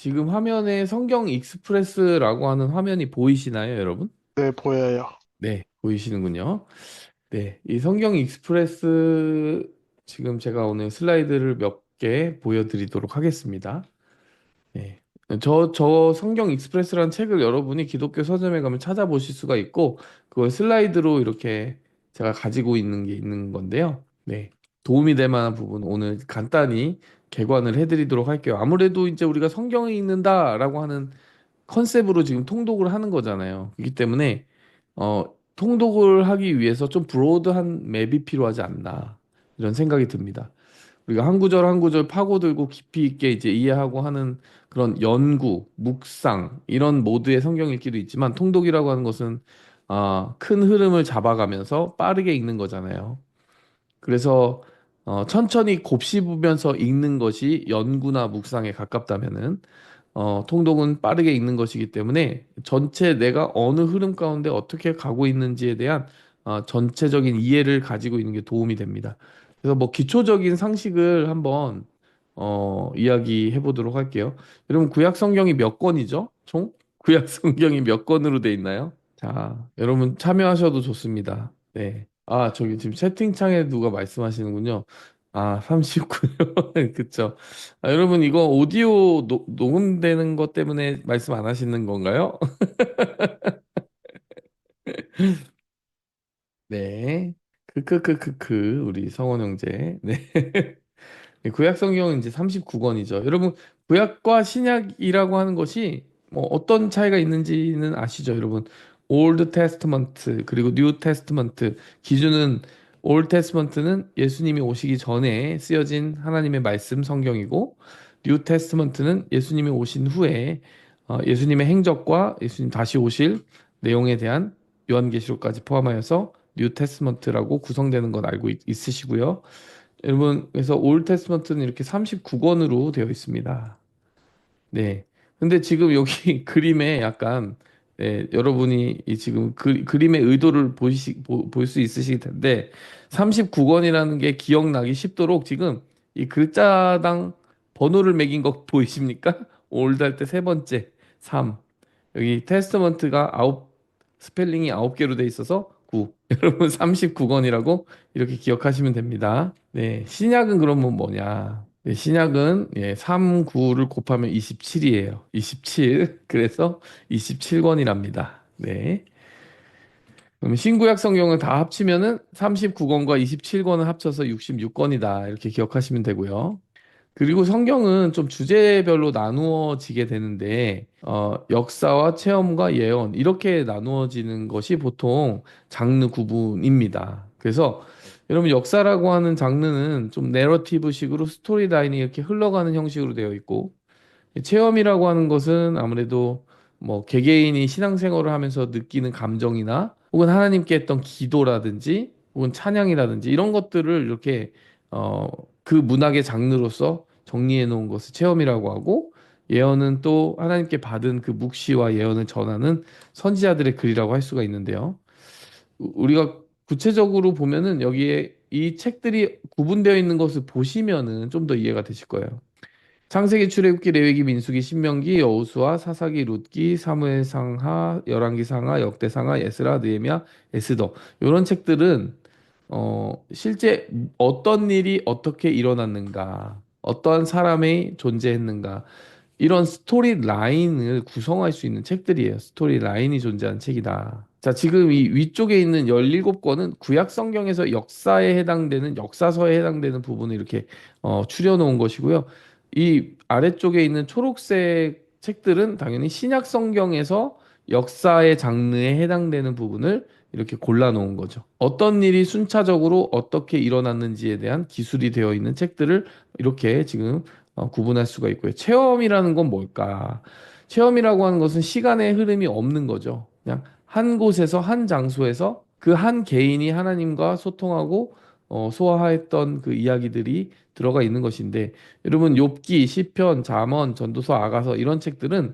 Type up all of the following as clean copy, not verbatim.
지금 화면에 성경 익스프레스라고 하는 화면이 보이시나요, 여러분? 네, 보여요. 네, 보이시는군요. 네, 이 성경 익스프레스 지금 제가 오늘 슬라이드를 몇 개 보여드리도록 하겠습니다. 네. 저 성경 익스프레스라는 책을 여러분이 기독교 서점에 가면 찾아보실 수가 있고, 그걸 슬라이드로 이렇게 제가 가지고 있는 게 있는 건데요. 네. 도움이 될 만한 부분 오늘 간단히 개관을 해드리도록 할게요. 아무래도 이제 우리가 성경을 읽는다라고 하는 컨셉으로 지금 통독을 하는 거잖아요. 그렇기 때문에, 통독을 하기 위해서 좀 브로드한 맵이 필요하지 않나, 이런 생각이 듭니다. 우리가 한 구절 한 구절 파고들고 깊이 있게 이제 이해하고 하는 그런 연구, 묵상 이런 모드의 성경 읽기도 있지만 통독이라고 하는 것은 큰 흐름을 잡아가면서 빠르게 읽는 거잖아요. 그래서 천천히 곱씹으면서 읽는 것이 연구나 묵상에 가깝다면은 통독은 빠르게 읽는 것이기 때문에 전체 내가 어느 흐름 가운데 어떻게 가고 있는지에 대한 전체적인 이해를 가지고 있는 게 도움이 됩니다. 그래서 뭐 기초적인 상식을 한번 이야기해 보도록 할게요. 여러분 구약 성경이 몇 권이죠? 총? 구약 성경이 몇 권으로 돼 있나요? 자, 여러분 참여하셔도 좋습니다. 네. 저기 지금 채팅창에 누가 말씀하시는군요. 39요. 그쵸. 여러분, 이거 오디오 녹음되는 것 때문에 말씀 안 하시는 건가요? 네. 우리 성원 형제. 네. 네, 구약 성경은 이제 39권이죠. 여러분, 구약과 신약이라고 하는 것이 뭐 어떤 차이가 있는지는 아시죠, 여러분? 올드 테스트먼트 그리고 뉴 테스트먼트 기준은 올드 테스트먼트는 예수님이 오시기 전에 쓰여진 하나님의 말씀 성경이고 뉴 테스트먼트는 예수님이 오신 후에 예수님의 행적과 예수님 다시 오실 내용에 대한 요한계시록까지 포함하여서 뉴 테스트먼트라고 구성되는 건 알고 있으시고요. 여러분, 그래서 올 테스트먼트는 이렇게 39권으로 되어 있습니다. 네. 근데 지금 여기 그림에 약간 여러분이 이 지금 그림의 의도를 볼 수 있으실 텐데 39권이라는 게 기억나기 쉽도록 지금 이 글자당 번호를 매긴 거 보이십니까? 올드 할 때 세 번째 3. 여기 테스트먼트가 스펠링이 9개로 돼 있어서 9. 여러분 39권이라고 이렇게 기억하시면 됩니다. 네, 신약은 그러면 뭐냐? 네, 신약은 3, 9를 곱하면 27이에요. 27. 그래서 27권이랍니다. 네. 그럼 신구약 성경을 다 합치면은 39권과 27권을 합쳐서 66권이다. 이렇게 기억하시면 되고요. 그리고 성경은 좀 주제별로 나누어지게 되는데, 역사와 체험과 예언, 이렇게 나누어지는 것이 보통 장르 구분입니다. 그래서 여러분, 역사라고 하는 장르는 좀 내러티브 식으로 스토리 라인이 이렇게 흘러가는 형식으로 되어 있고, 체험이라고 하는 것은 아무래도 뭐 개개인이 신앙생활을 하면서 느끼는 감정이나 혹은 하나님께 했던 기도라든지 혹은 찬양이라든지 이런 것들을 이렇게 어, 그 문학의 장르로서 정리해 놓은 것을 체험이라고 하고 예언은 또 하나님께 받은 그 묵시와 예언을 전하는 선지자들의 글이라고 할 수가 있는데요. 우리가 구체적으로 보면은 여기에 이 책들이 구분되어 있는 것을 보시면은 좀 더 이해가 되실 거예요. 창세기, 출애굽기, 레위기, 민수기, 신명기, 여호수아, 사사기, 룻기, 사무엘상하, 열왕기상하, 역대상하, 에스라, 느헤미야, 에스더 이런 책들은 실제 어떤 일이 어떻게 일어났는가, 어떠한 사람이 존재했는가 이런 스토리 라인을 구성할 수 있는 책들이에요. 스토리 라인이 존재하는 책이다. 자, 지금 이 위쪽에 있는 17권은 구약 성경에서 역사에 해당되는 역사서에 해당되는 부분을 이렇게 추려 놓은 것이고요. 이 아래쪽에 있는 초록색 책들은 당연히 신약 성경에서 역사의 장르에 해당되는 부분을 이렇게 골라 놓은 거죠. 어떤 일이 순차적으로 어떻게 일어났는지에 대한 기술이 되어 있는 책들을 이렇게 지금 구분할 수가 있고요. 체험이라는 건 뭘까? 체험이라고 하는 것은 시간의 흐름이 없는 거죠. 그냥 한 곳에서 한 장소에서 그 한 개인이 하나님과 소통하고 소화했던 그 이야기들이 들어가 있는 것인데 여러분 욥기, 시편, 잠언, 전도서, 아가서 이런 책들은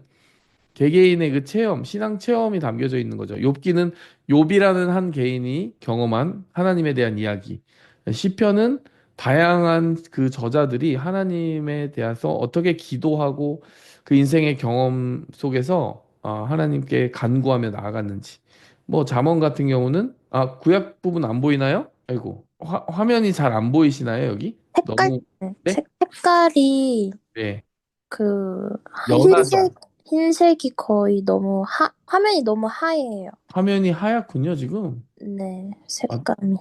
개개인의 그 체험, 신앙 체험이 담겨져 있는 거죠. 욥기는 욥이라는 한 개인이 경험한 하나님에 대한 이야기. 시편은 다양한 그 저자들이 하나님에 대해서 어떻게 기도하고 그 인생의 경험 속에서 하나님께 간구하며 나아갔는지. 뭐 잠언 같은 경우는 구약 부분 안 보이나요? 아이고 화면이 잘 안 보이시나요 여기? 색깔, 너무 네? 색깔이 네. 그 연하죠. 흰색이 거의 너무 화면이 너무 하얘요. 화면이 하얗군요 지금. 네, 아, 색감이.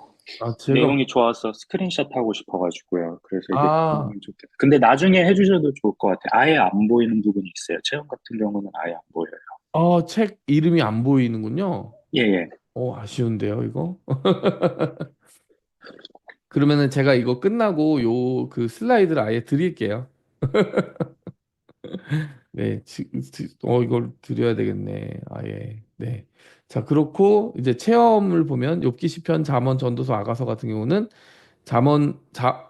제가 네. 내용이 좋아서 스크린샷 하고 싶어가지고요. 그래서 이게 아, 너무 좋겠다. 근데 나중에 해주셔도 좋을 것 같아요. 아예 안 보이는 부분이 있어요. 체험 같은 경우는 아예 안 보여요. 책 이름이 안 보이는군요. 예, 예. 아쉬운데요 이거. 그러면은 제가 이거 끝나고 요 그 슬라이드를 아예 드릴게요. 네, 이걸 드려야 되겠네. 아예. 네. 자, 그렇고 이제 체험을 보면 욥기 시편 잠언 전도서 아가서 같은 경우는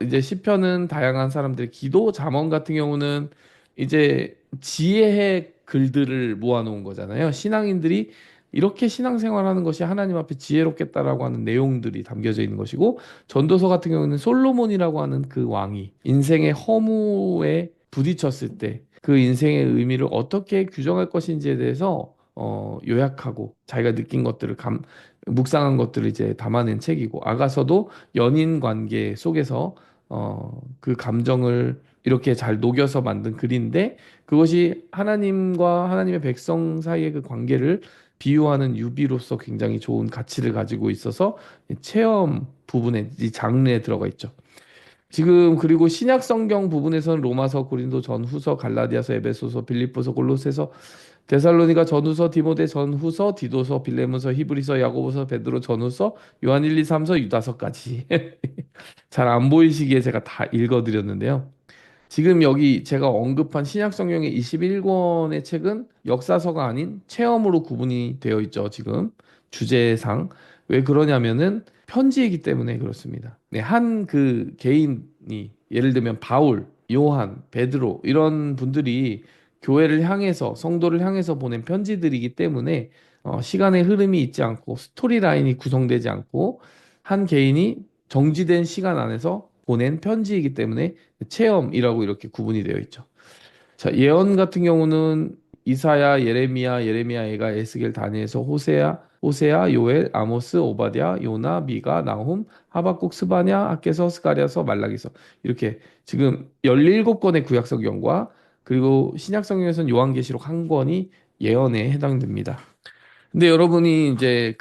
이제 시편은 다양한 사람들의 기도, 잠언 같은 경우는 이제 지혜의 글들을 모아놓은 거잖아요. 신앙인들이 이렇게 신앙생활하는 것이 하나님 앞에 지혜롭겠다라고 하는 내용들이 담겨져 있는 것이고, 전도서 같은 경우는 솔로몬이라고 하는 그 왕이 인생의 허무에 부딪혔을 때 그 인생의 의미를 어떻게 규정할 것인지에 대해서 요약하고 자기가 느낀 것들을 묵상한 것들을 이제 담아낸 책이고, 아가서도 연인 관계 속에서 그 감정을 이렇게 잘 녹여서 만든 글인데, 그것이 하나님과 하나님의 백성 사이의 그 관계를 비유하는 유비로서 굉장히 좋은 가치를 가지고 있어서 이 체험 부분에 이 장르에 들어가 있죠. 지금 그리고 신약 성경 부분에서는 로마서, 고린도 전후서, 갈라디아서, 에베소서, 빌립보서, 골로새서, 데살로니가 전후서, 디모데 전후서, 디도서, 빌레몬서, 히브리서, 야고보서, 베드로 전후서, 요한 1, 2, 3서, 유다서까지 잘 안 보이시기에 제가 다 읽어드렸는데요. 지금 여기 제가 언급한 신약 성경의 21권의 책은 역사서가 아닌 체험으로 구분이 되어 있죠, 지금. 주제상. 왜 그러냐면은 편지이기 때문에 그렇습니다. 네, 한 그 개인이 예를 들면 바울, 요한, 베드로 이런 분들이 교회를 향해서 성도를 향해서 보낸 편지들이기 때문에 시간의 흐름이 있지 않고 스토리 라인이 구성되지 않고 한 개인이 정지된 시간 안에서 보낸 편지이기 때문에 체험이라고 이렇게 구분이 되어 있죠. 자, 예언 같은 경우는 이사야, 예레미야, 예가, 에스겔, 다니엘서, 호세아, 요엘, 아모스, 오바댜, 요나, 미가, 나훔, 하박국, 스바냐, 학개서, 스가랴서, 말라기서 이렇게 지금 17권의 구약 성경과 그리고 신약 성경에서는 요한계시록 한 권이 예언에 해당됩니다. 근데 여러분이 이제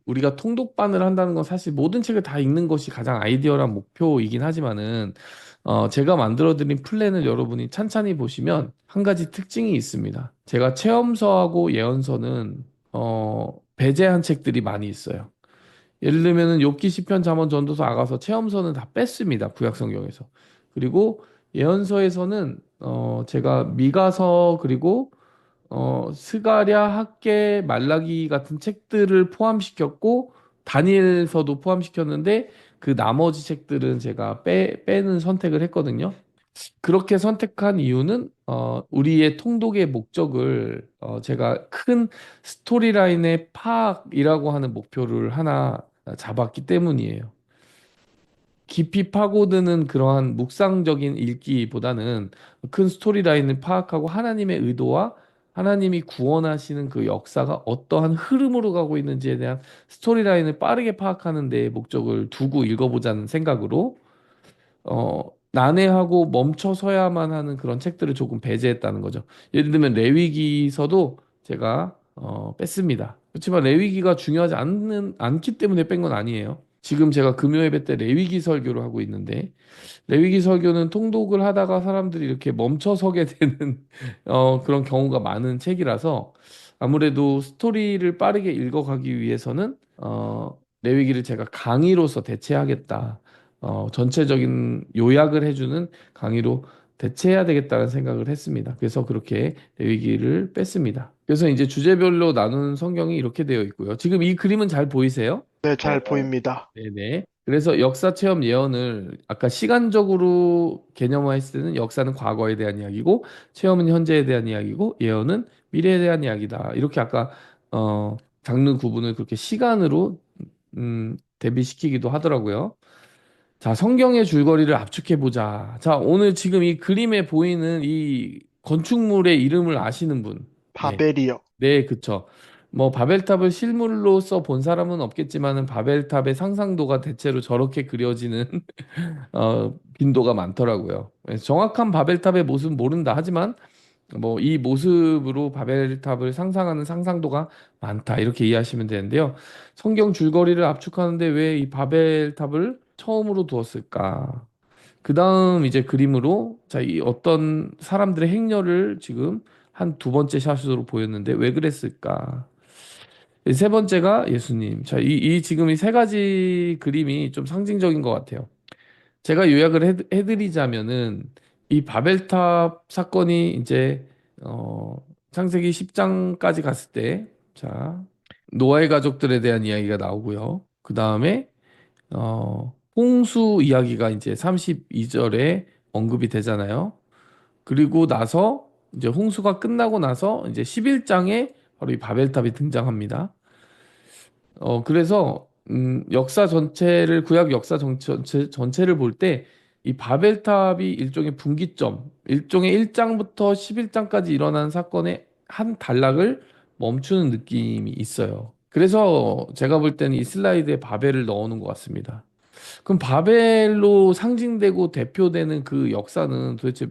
우리가 통독반을 한다는 건 사실 모든 책을 다 읽는 것이 가장 아이디어란 목표이긴 하지만은 제가 만들어드린 플랜을 여러분이 찬찬히 보시면 한 가지 특징이 있습니다. 제가 체험서하고 예언서는 배제한 책들이 많이 있어요. 예를 들면은 욥기 시편 잠언 전도서 아가서 체험서는 다 뺐습니다. 구약 성경에서. 그리고 예언서에서는 제가 미가서 그리고 스가랴, 학개, 말라기 같은 책들을 포함시켰고 다니엘서도 포함시켰는데 그 나머지 책들은 제가 빼는 선택을 했거든요. 그렇게 선택한 이유는 우리의 통독의 목적을 제가 큰 스토리라인의 파악이라고 하는 목표를 하나 잡았기 때문이에요. 깊이 파고드는 그러한 묵상적인 읽기보다는 큰 스토리라인을 파악하고 하나님의 의도와 하나님이 구원하시는 그 역사가 어떠한 흐름으로 가고 있는지에 대한 스토리라인을 빠르게 파악하는 데 목적을 두고 읽어보자는 생각으로 난해하고 멈춰서야만 하는 그런 책들을 조금 배제했다는 거죠. 예를 들면 레위기서도 제가 뺐습니다. 그렇지만 레위기가 중요하지 않기 때문에 뺀 건 아니에요. 지금 제가 금요 예배 때 레위기 설교를 하고 있는데 레위기 설교는 통독을 하다가 사람들이 이렇게 멈춰서게 되는 그런 경우가 많은 책이라서 아무래도 스토리를 빠르게 읽어가기 위해서는 레위기를 제가 강의로서 대체하겠다. 전체적인 요약을 해주는 강의로 대체해야 되겠다는 생각을 했습니다. 그래서 그렇게 레위기를 뺐습니다. 그래서 이제 주제별로 나눈 성경이 이렇게 되어 있고요. 지금 이 그림은 잘 보이세요? 네, 네, 잘 보입니다. 네네. 그래서 역사 체험 예언을 아까 시간적으로 개념화했을 때는 역사는 과거에 대한 이야기고 체험은 현재에 대한 이야기고 예언은 미래에 대한 이야기다. 이렇게 아까 장르 구분을 그렇게 시간으로 대비시키기도 하더라고요. 자, 성경의 줄거리를 압축해 보자. 자, 오늘 지금 이 그림에 보이는 이 건축물의 이름을 아시는 분. 네. 바벨이요. 네, 그쵸. 뭐 바벨탑을 실물로서 본 사람은 없겠지만은 바벨탑의 상상도가 대체로 저렇게 그려지는 빈도가 많더라고요. 그래서 정확한 바벨탑의 모습은 모른다 하지만 뭐 이 모습으로 바벨탑을 상상하는 상상도가 많다 이렇게 이해하시면 되는데요. 성경 줄거리를 압축하는데 왜 이 바벨탑을 처음으로 두었을까? 그 다음 이제 그림으로 자, 이 어떤 사람들의 행렬을 지금 한 두 번째 샷으로 보였는데 왜 그랬을까? 세 번째가 예수님. 자, 이 지금 이 세 가지 그림이 좀 상징적인 것 같아요. 제가 요약을 해드리자면은 이 바벨탑 사건이 이제 어, 창세기 10장까지 갔을 때, 자, 노아의 가족들에 대한 이야기가 나오고요. 그 다음에 홍수 이야기가 이제 32절에 언급이 되잖아요. 그리고 나서 이제 홍수가 끝나고 나서 이제 11장에 바로 이 바벨탑이 등장합니다. 그래서 역사 전체를 구약 역사 전체를 볼 때 이 바벨탑이 일종의 분기점, 일종의 1장부터 11장까지 일어난 사건의 한 단락을 멈추는 느낌이 있어요. 그래서 제가 볼 때는 이 슬라이드에 바벨을 넣어놓은 것 같습니다. 그럼 바벨로 상징되고 대표되는 그 역사는 도대체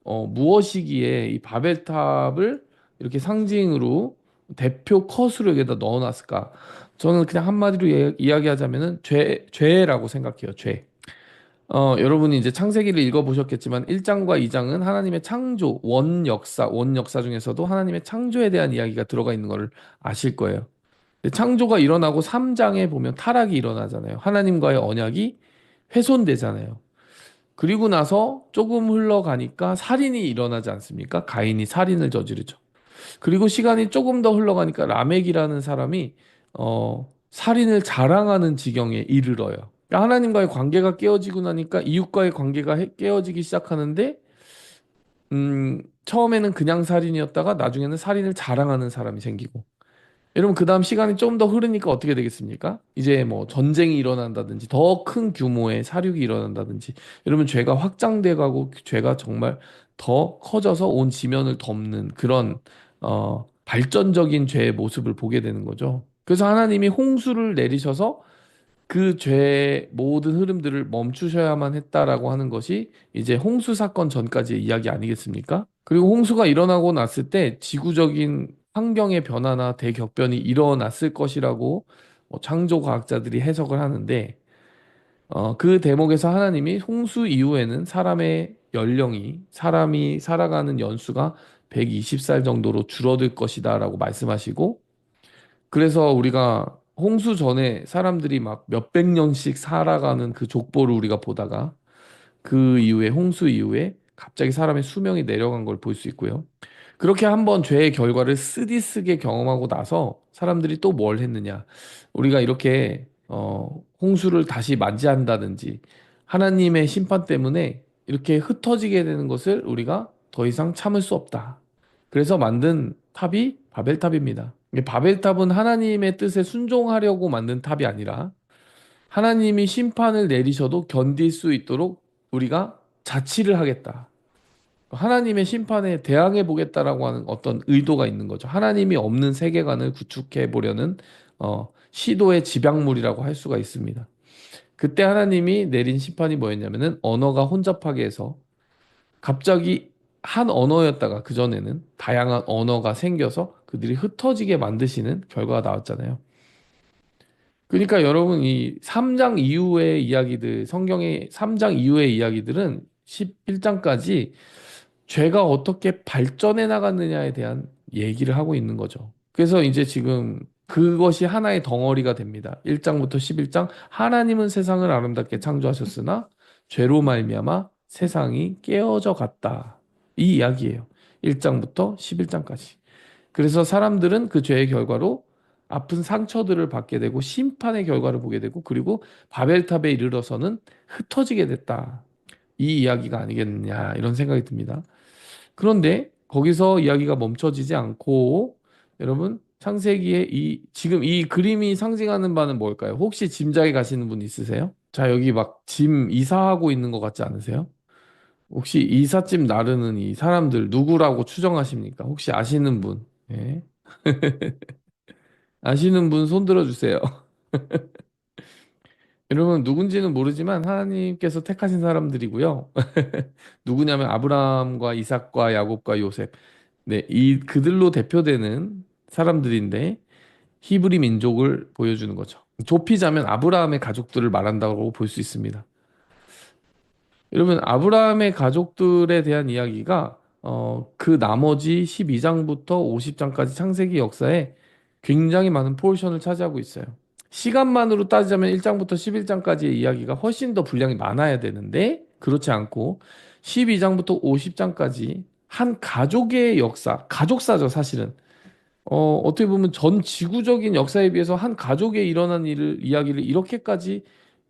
무엇이기에 이 바벨탑을 이렇게 상징으로 대표 컷으로 여기다 넣어놨을까? 저는 그냥 한마디로 이야기하자면은 죄라고 생각해요. 죄. 여러분이 이제 창세기를 읽어보셨겠지만 1장과 2장은 하나님의 창조, 원 역사 중에서도 하나님의 창조에 대한 이야기가 들어가 있는 걸 아실 거예요. 근데 창조가 일어나고 3장에 보면 타락이 일어나잖아요. 하나님과의 언약이 훼손되잖아요. 그리고 나서 조금 흘러가니까 살인이 일어나지 않습니까? 가인이 살인을 저지르죠. 그리고 시간이 조금 더 흘러가니까 라멕이라는 사람이 살인을 자랑하는 지경에 이르러요. 그러니까 하나님과의 관계가 깨어지고 나니까 이웃과의 관계가 깨어지기 시작하는데 처음에는 그냥 살인이었다가 나중에는 살인을 자랑하는 사람이 생기고 여러분 그 다음 시간이 좀 더 흐르니까 어떻게 되겠습니까? 이제 뭐 전쟁이 일어난다든지 더 큰 규모의 사륙이 일어난다든지 여러분 죄가 확장돼 가고 죄가 정말 더 커져서 온 지면을 덮는 그런 발전적인 죄의 모습을 보게 되는 거죠. 그래서 하나님이 홍수를 내리셔서 그 죄의 모든 흐름들을 멈추셔야만 했다라고 하는 것이 이제 홍수 사건 전까지의 이야기 아니겠습니까? 그리고 홍수가 일어나고 났을 때 지구적인 환경의 변화나 대격변이 일어났을 것이라고 창조 과학자들이 해석을 하는데 그 대목에서 하나님이 홍수 이후에는 사람의 연령이 사람이 살아가는 연수가 120살 정도로 줄어들 것이다라고 말씀하시고 그래서 우리가 홍수 전에 사람들이 막 몇백 년씩 살아가는 그 족보를 우리가 보다가 그 이후에 홍수 이후에 갑자기 사람의 수명이 내려간 걸 볼 수 있고요. 그렇게 한번 죄의 결과를 쓰디쓰게 경험하고 나서 사람들이 또 뭘 했느냐. 우리가 이렇게 홍수를 다시 맞이한다든지 하나님의 심판 때문에 이렇게 흩어지게 되는 것을 우리가 더 이상 참을 수 없다. 그래서 만든 탑이 바벨탑입니다. 이게 바벨탑은 하나님의 뜻에 순종하려고 만든 탑이 아니라 하나님이 심판을 내리셔도 견딜 수 있도록 우리가 자치를 하겠다. 하나님의 심판에 대항해 보겠다라고 하는 어떤 의도가 있는 거죠. 하나님이 없는 세계관을 구축해 보려는 시도의 집약물이라고 할 수가 있습니다. 그때 하나님이 내린 심판이 뭐였냐면은 언어가 혼잡하게 해서 갑자기 한 언어였다가 그전에는 다양한 언어가 생겨서 그들이 흩어지게 만드시는 결과가 나왔잖아요. 그러니까 여러분 이 3장 이후의 이야기들, 성경의 3장 이후의 이야기들은 11장까지 죄가 어떻게 발전해 나갔느냐에 대한 얘기를 하고 있는 거죠. 그래서 이제 지금 그것이 하나의 덩어리가 됩니다. 1장부터 11장 하나님은 세상을 아름답게 창조하셨으나 죄로 말미암아 세상이 깨어져 갔다. 이 이야기예요. 1장부터 11장까지. 그래서 사람들은 그 죄의 결과로 아픈 상처들을 받게 되고 심판의 결과를 보게 되고 그리고 바벨탑에 이르러서는 흩어지게 됐다. 이 이야기가 아니겠느냐 이런 생각이 듭니다. 그런데 거기서 이야기가 멈춰지지 않고 여러분 창세기의 지금 이 그림이 상징하는 바는 뭘까요? 혹시 짐작에 가시는 분 있으세요? 자, 여기 막 짐 이사하고 있는 것 같지 않으세요? 혹시 이삿짐 나르는 이 사람들 누구라고 추정하십니까? 혹시 아시는 분? 예? 아시는 분 손 들어주세요. 여러분 누군지는 모르지만 하나님께서 택하신 사람들이고요. 누구냐면 아브라함과 이삭과 야곱과 요셉. 네, 이 그들로 대표되는 사람들인데 히브리 민족을 보여주는 거죠. 좁히자면 아브라함의 가족들을 말한다고 볼 수 있습니다. 여러분 아브라함의 가족들에 대한 이야기가 그 나머지 12장부터 50장까지 창세기 역사에 굉장히 많은 포션을 차지하고 있어요. 시간만으로 따지자면 1장부터 11장까지의 이야기가 훨씬 더 분량이 많아야 되는데 그렇지 않고 12장부터 50장까지 한 가족의 역사, 가족사죠 사실은. 어떻게 보면 전 지구적인 역사에 비해서 한 가족에 일어난 일을 이야기를 이렇게까지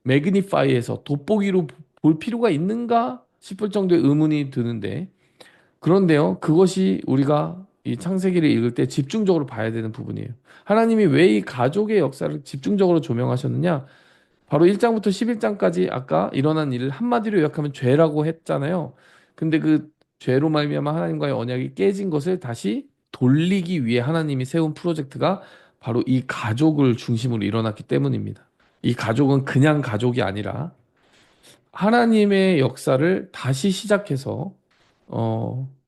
매그니파이해서 돋보기로 볼 필요가 있는가 싶을 정도의 의문이 드는데 그런데요, 그것이 우리가 이 창세기를 읽을 때 집중적으로 봐야 되는 부분이에요. 하나님이 왜 이 가족의 역사를 집중적으로 조명하셨느냐? 바로 1장부터 11장까지 아까 일어난 일을 한마디로 요약하면 죄라고 했잖아요. 근데 그 죄로 말미암아 하나님과의 언약이 깨진 것을 다시 돌리기 위해 하나님이 세운 프로젝트가 바로 이 가족을 중심으로 일어났기 때문입니다. 이 가족은 그냥 가족이 아니라 하나님의 역사를 다시 시작해서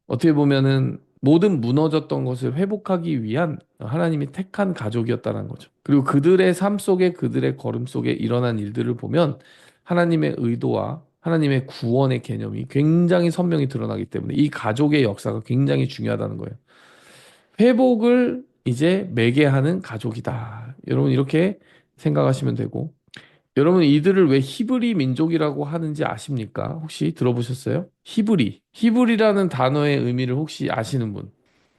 어떻게 보면은 모든 무너졌던 것을 회복하기 위한 하나님이 택한 가족이었다는 거죠. 그리고 그들의 삶 속에 그들의 걸음 속에 일어난 일들을 보면 하나님의 의도와 하나님의 구원의 개념이 굉장히 선명히 드러나기 때문에 이 가족의 역사가 굉장히 중요하다는 거예요. 회복을 이제 매개하는 가족이다. 여러분 이렇게 생각하시면 되고 여러분 이들을 왜 히브리 민족이라고 하는지 아십니까? 혹시 들어보셨어요? 히브리. 히브리라는 단어의 의미를 혹시 아시는 분?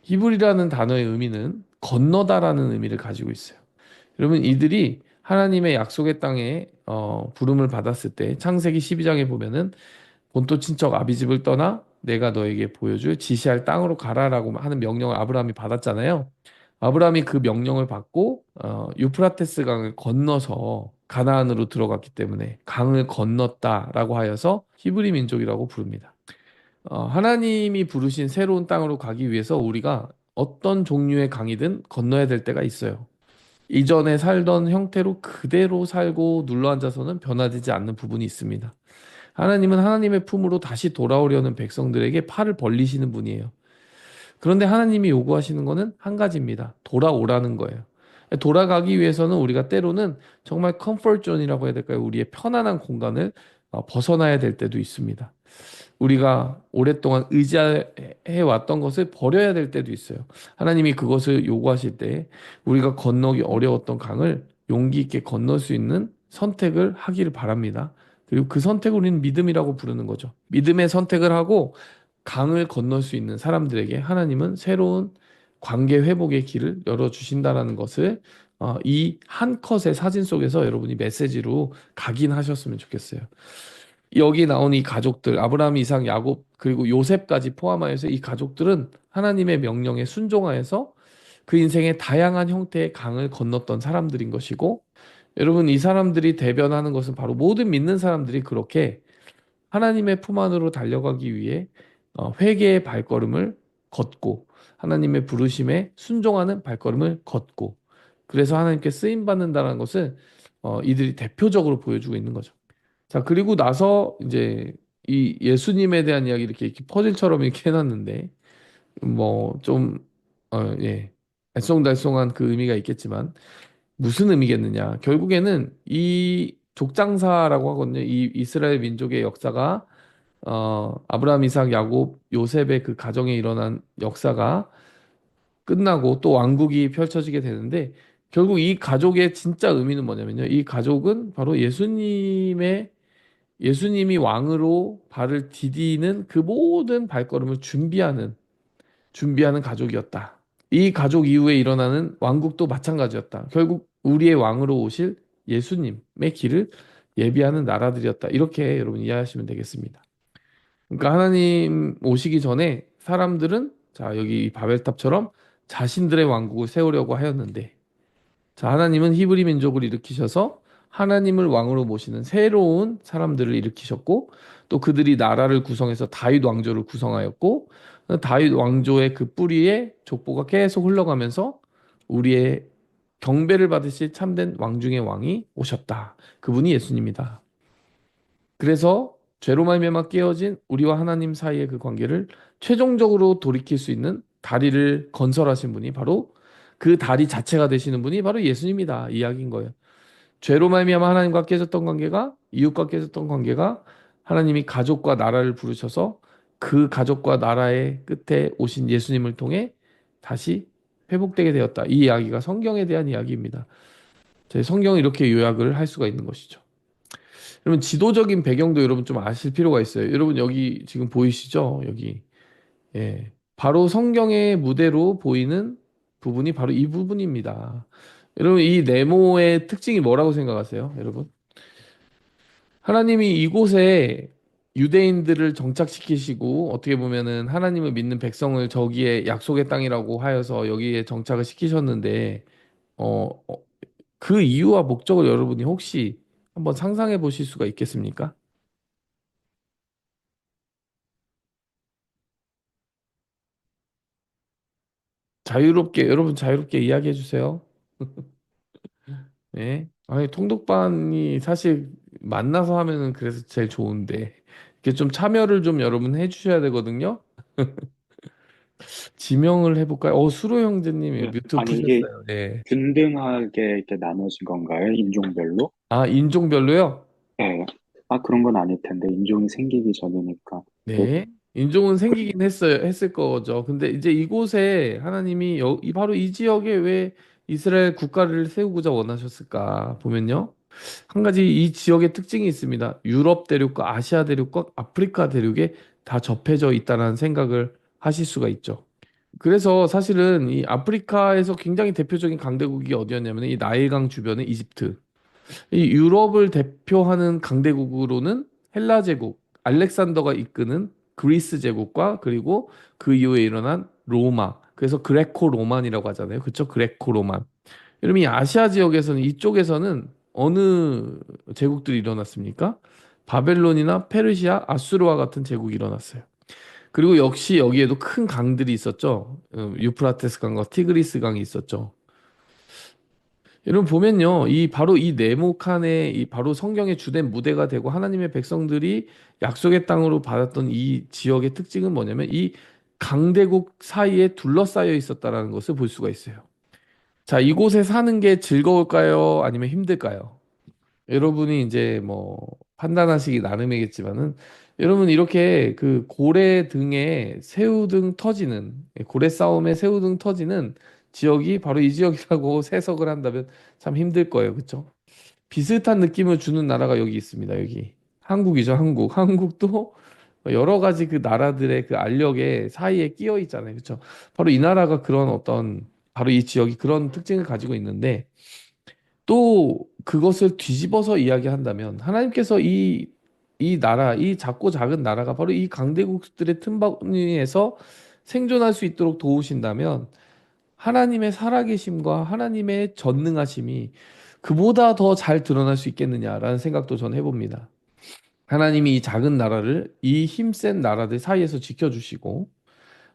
히브리라는 단어의 의미는 건너다라는 의미를 가지고 있어요. 여러분 이들이 하나님의 약속의 땅에 부름을 받았을 때 창세기 12장에 보면은 본토 친척 아비집을 떠나 내가 너에게 보여줄 지시할 땅으로 가라라고 하는 명령을 아브라함이 받았잖아요. 아브라함이 그 명령을 받고 유프라테스 강을 건너서 가나안으로 들어갔기 때문에 강을 건넜다라고 하여서 히브리 민족이라고 부릅니다. 하나님이 부르신 새로운 땅으로 가기 위해서 우리가 어떤 종류의 강이든 건너야 될 때가 있어요. 이전에 살던 형태로 그대로 살고 눌러앉아서는 변화되지 않는 부분이 있습니다. 하나님은 하나님의 품으로 다시 돌아오려는 백성들에게 팔을 벌리시는 분이에요. 그런데 하나님이 요구하시는 거는 한 가지입니다. 돌아오라는 거예요. 돌아가기 위해서는 우리가 때로는 정말 컴포트 존이라고 해야 될까요? 우리의 편안한 공간을 벗어나야 될 때도 있습니다. 우리가 오랫동안 의지해 왔던 것을 버려야 될 때도 있어요. 하나님이 그것을 요구하실 때 우리가 건너기 어려웠던 강을 용기 있게 건널 수 있는 선택을 하기를 바랍니다. 그리고 그 선택을 우리는 믿음이라고 부르는 거죠. 믿음의 선택을 하고 강을 건널 수 있는 사람들에게 하나님은 새로운 관계 회복의 길을 열어주신다라는 것을 이 한 컷의 사진 속에서 여러분이 메시지로 각인하셨으면 좋겠어요. 여기 나온 이 가족들, 아브라함, 이삭, 야곱, 그리고 요셉까지 포함하여서 이 가족들은 하나님의 명령에 순종하여서 그 인생의 다양한 형태의 강을 건넜던 사람들인 것이고, 여러분, 이 사람들이 대변하는 것은 바로 모든 믿는 사람들이 그렇게 하나님의 품 안으로 달려가기 위해 회개의 발걸음을 걷고, 하나님의 부르심에 순종하는 발걸음을 걷고, 그래서 하나님께 쓰임 받는다는 것을 이들이 대표적으로 보여주고 있는 거죠. 자, 그리고 나서 이제 이 예수님에 대한 이야기 이렇게 퍼즐처럼 이렇게 해놨는데 뭐 좀 예. 알쏭달쏭한 그 의미가 있겠지만 무슨 의미겠느냐? 결국에는 이 족장사라고 하거든요. 이 이스라엘 민족의 역사가 아브라함, 이삭, 야곱, 요셉의 그 가정에 일어난 역사가 끝나고 또 왕국이 펼쳐지게 되는데 결국 이 가족의 진짜 의미는 뭐냐면요. 이 가족은 바로 예수님이 왕으로 발을 디디는 그 모든 발걸음을 준비하는 가족이었다. 이 가족 이후에 일어나는 왕국도 마찬가지였다. 결국 우리의 왕으로 오실 예수님의 길을 예비하는 나라들이었다. 이렇게 여러분 이해하시면 되겠습니다. 그러니까 하나님 오시기 전에 사람들은 자, 여기 이 바벨탑처럼 자신들의 왕국을 세우려고 하였는데 자, 하나님은 히브리 민족을 일으키셔서 하나님을 왕으로 모시는 새로운 사람들을 일으키셨고 또 그들이 나라를 구성해서 다윗 왕조를 구성하였고 다윗 왕조의 그 뿌리에 족보가 계속 흘러가면서 우리의 경배를 받으실 참된 왕 중의 왕이 오셨다. 그분이 예수님이다. 그래서 죄로 말미암아 깨어진 우리와 하나님 사이의 그 관계를 최종적으로 돌이킬 수 있는 다리를 건설하신 분이 바로 그 다리 자체가 되시는 분이 바로 예수님이다. 이야기인 거예요. 죄로 말미암아 하나님과 깨졌던 관계가 이웃과 깨졌던 관계가 하나님이 가족과 나라를 부르셔서 그 가족과 나라의 끝에 오신 예수님을 통해 다시 회복되게 되었다. 이 이야기가 성경에 대한 이야기입니다. 제 성경을 이렇게 요약을 할 수가 있는 것이죠. 여러분 지도적인 배경도 여러분 좀 아실 필요가 있어요. 여러분 여기 지금 보이시죠? 여기 예, 바로 성경의 무대로 보이는 부분이 바로 이 부분입니다. 여러분 이 네모의 특징이 뭐라고 생각하세요, 여러분? 하나님이 이곳에 유대인들을 정착시키시고 어떻게 보면은 하나님을 믿는 백성을 저기에 약속의 땅이라고 하여서 여기에 정착을 시키셨는데 어, 어, 그 이유와 목적을 여러분이 혹시 한번 상상해 보실 수가 있겠습니까? 자유롭게 여러분 자유롭게 이야기해 주세요. 네. 아니 통독반이 사실 만나서 하면은 그래서 제일 좋은데 이게 좀 참여를 좀 여러분 해주셔야 되거든요. 지명을 해볼까요? 수로 형제님 네. 뮤트 아니, 이게 푸셨어요. 네. 균등하게 이렇게 나눠진 건가요? 인종별로? 아 인종별로요? 네. 아, 그런 건 아닐 텐데, 인종이 생기기 전이니까. 또, 네. 인종은 그, 생기긴 했을 거죠. 근데 이제 이곳에 하나님이 바로 이 지역에 왜 이스라엘 국가를 세우고자 원하셨을까 보면요. 한 가지 이 지역의 특징이 있습니다. 유럽 대륙과 아시아 대륙과 아프리카 대륙에 다 접해져 있다는 생각을 하실 수가 있죠. 그래서 사실은 이 아프리카에서 굉장히 대표적인 강대국이 어디였냐면 이 나일강 주변의 이집트. 이 유럽을 대표하는 강대국으로는 헬라 제국, 알렉산더가 이끄는 그리스 제국과 그리고 그 이후에 일어난 로마. 그래서 그레코 로만이라고 하잖아요. 그렇죠? 그레코 로만. 여러분 이 아시아 지역에서는 이쪽에서는 어느 제국들이 일어났습니까? 바벨론이나 페르시아, 아수르와 같은 제국이 일어났어요. 그리고 역시 여기에도 큰 강들이 있었죠. 유프라테스 강과 티그리스 강이 있었죠. 여러분 보면요, 이 바로 이 네모칸의 이 바로 성경의 주된 무대가 되고 하나님의 백성들이 약속의 땅으로 받았던 이 지역의 특징은 뭐냐면 이 강대국 사이에 둘러싸여 있었다라는 것을 볼 수가 있어요. 자, 이곳에 사는 게 즐거울까요? 아니면 힘들까요? 여러분이 이제 뭐 판단하시기 나름이겠지만은 여러분 이렇게 그 고래 등에 새우등 터지는 고래 싸움에 새우등 터지는 지역이 바로 이 지역이라고 해석을 한다면 참 힘들 거예요. 그렇죠? 비슷한 느낌을 주는 나라가 여기 있습니다. 여기 한국이죠. 한국. 한국도 여러 가지 그 나라들의 그 알력의 사이에 끼어 있잖아요. 그렇죠? 바로 이 나라가 그런 어떤 바로 이 지역이 그런 특징을 가지고 있는데 또 그것을 뒤집어서 이야기한다면 하나님께서 이 나라, 이 작고 작은 나라가 바로 이 강대국들의 틈바구니에서 생존할 수 있도록 도우신다면 하나님의 살아계심과 하나님의 전능하심이 그보다 더 잘 드러날 수 있겠느냐라는 생각도 전 해봅니다. 하나님이 이 작은 나라를 이 힘센 나라들 사이에서 지켜주시고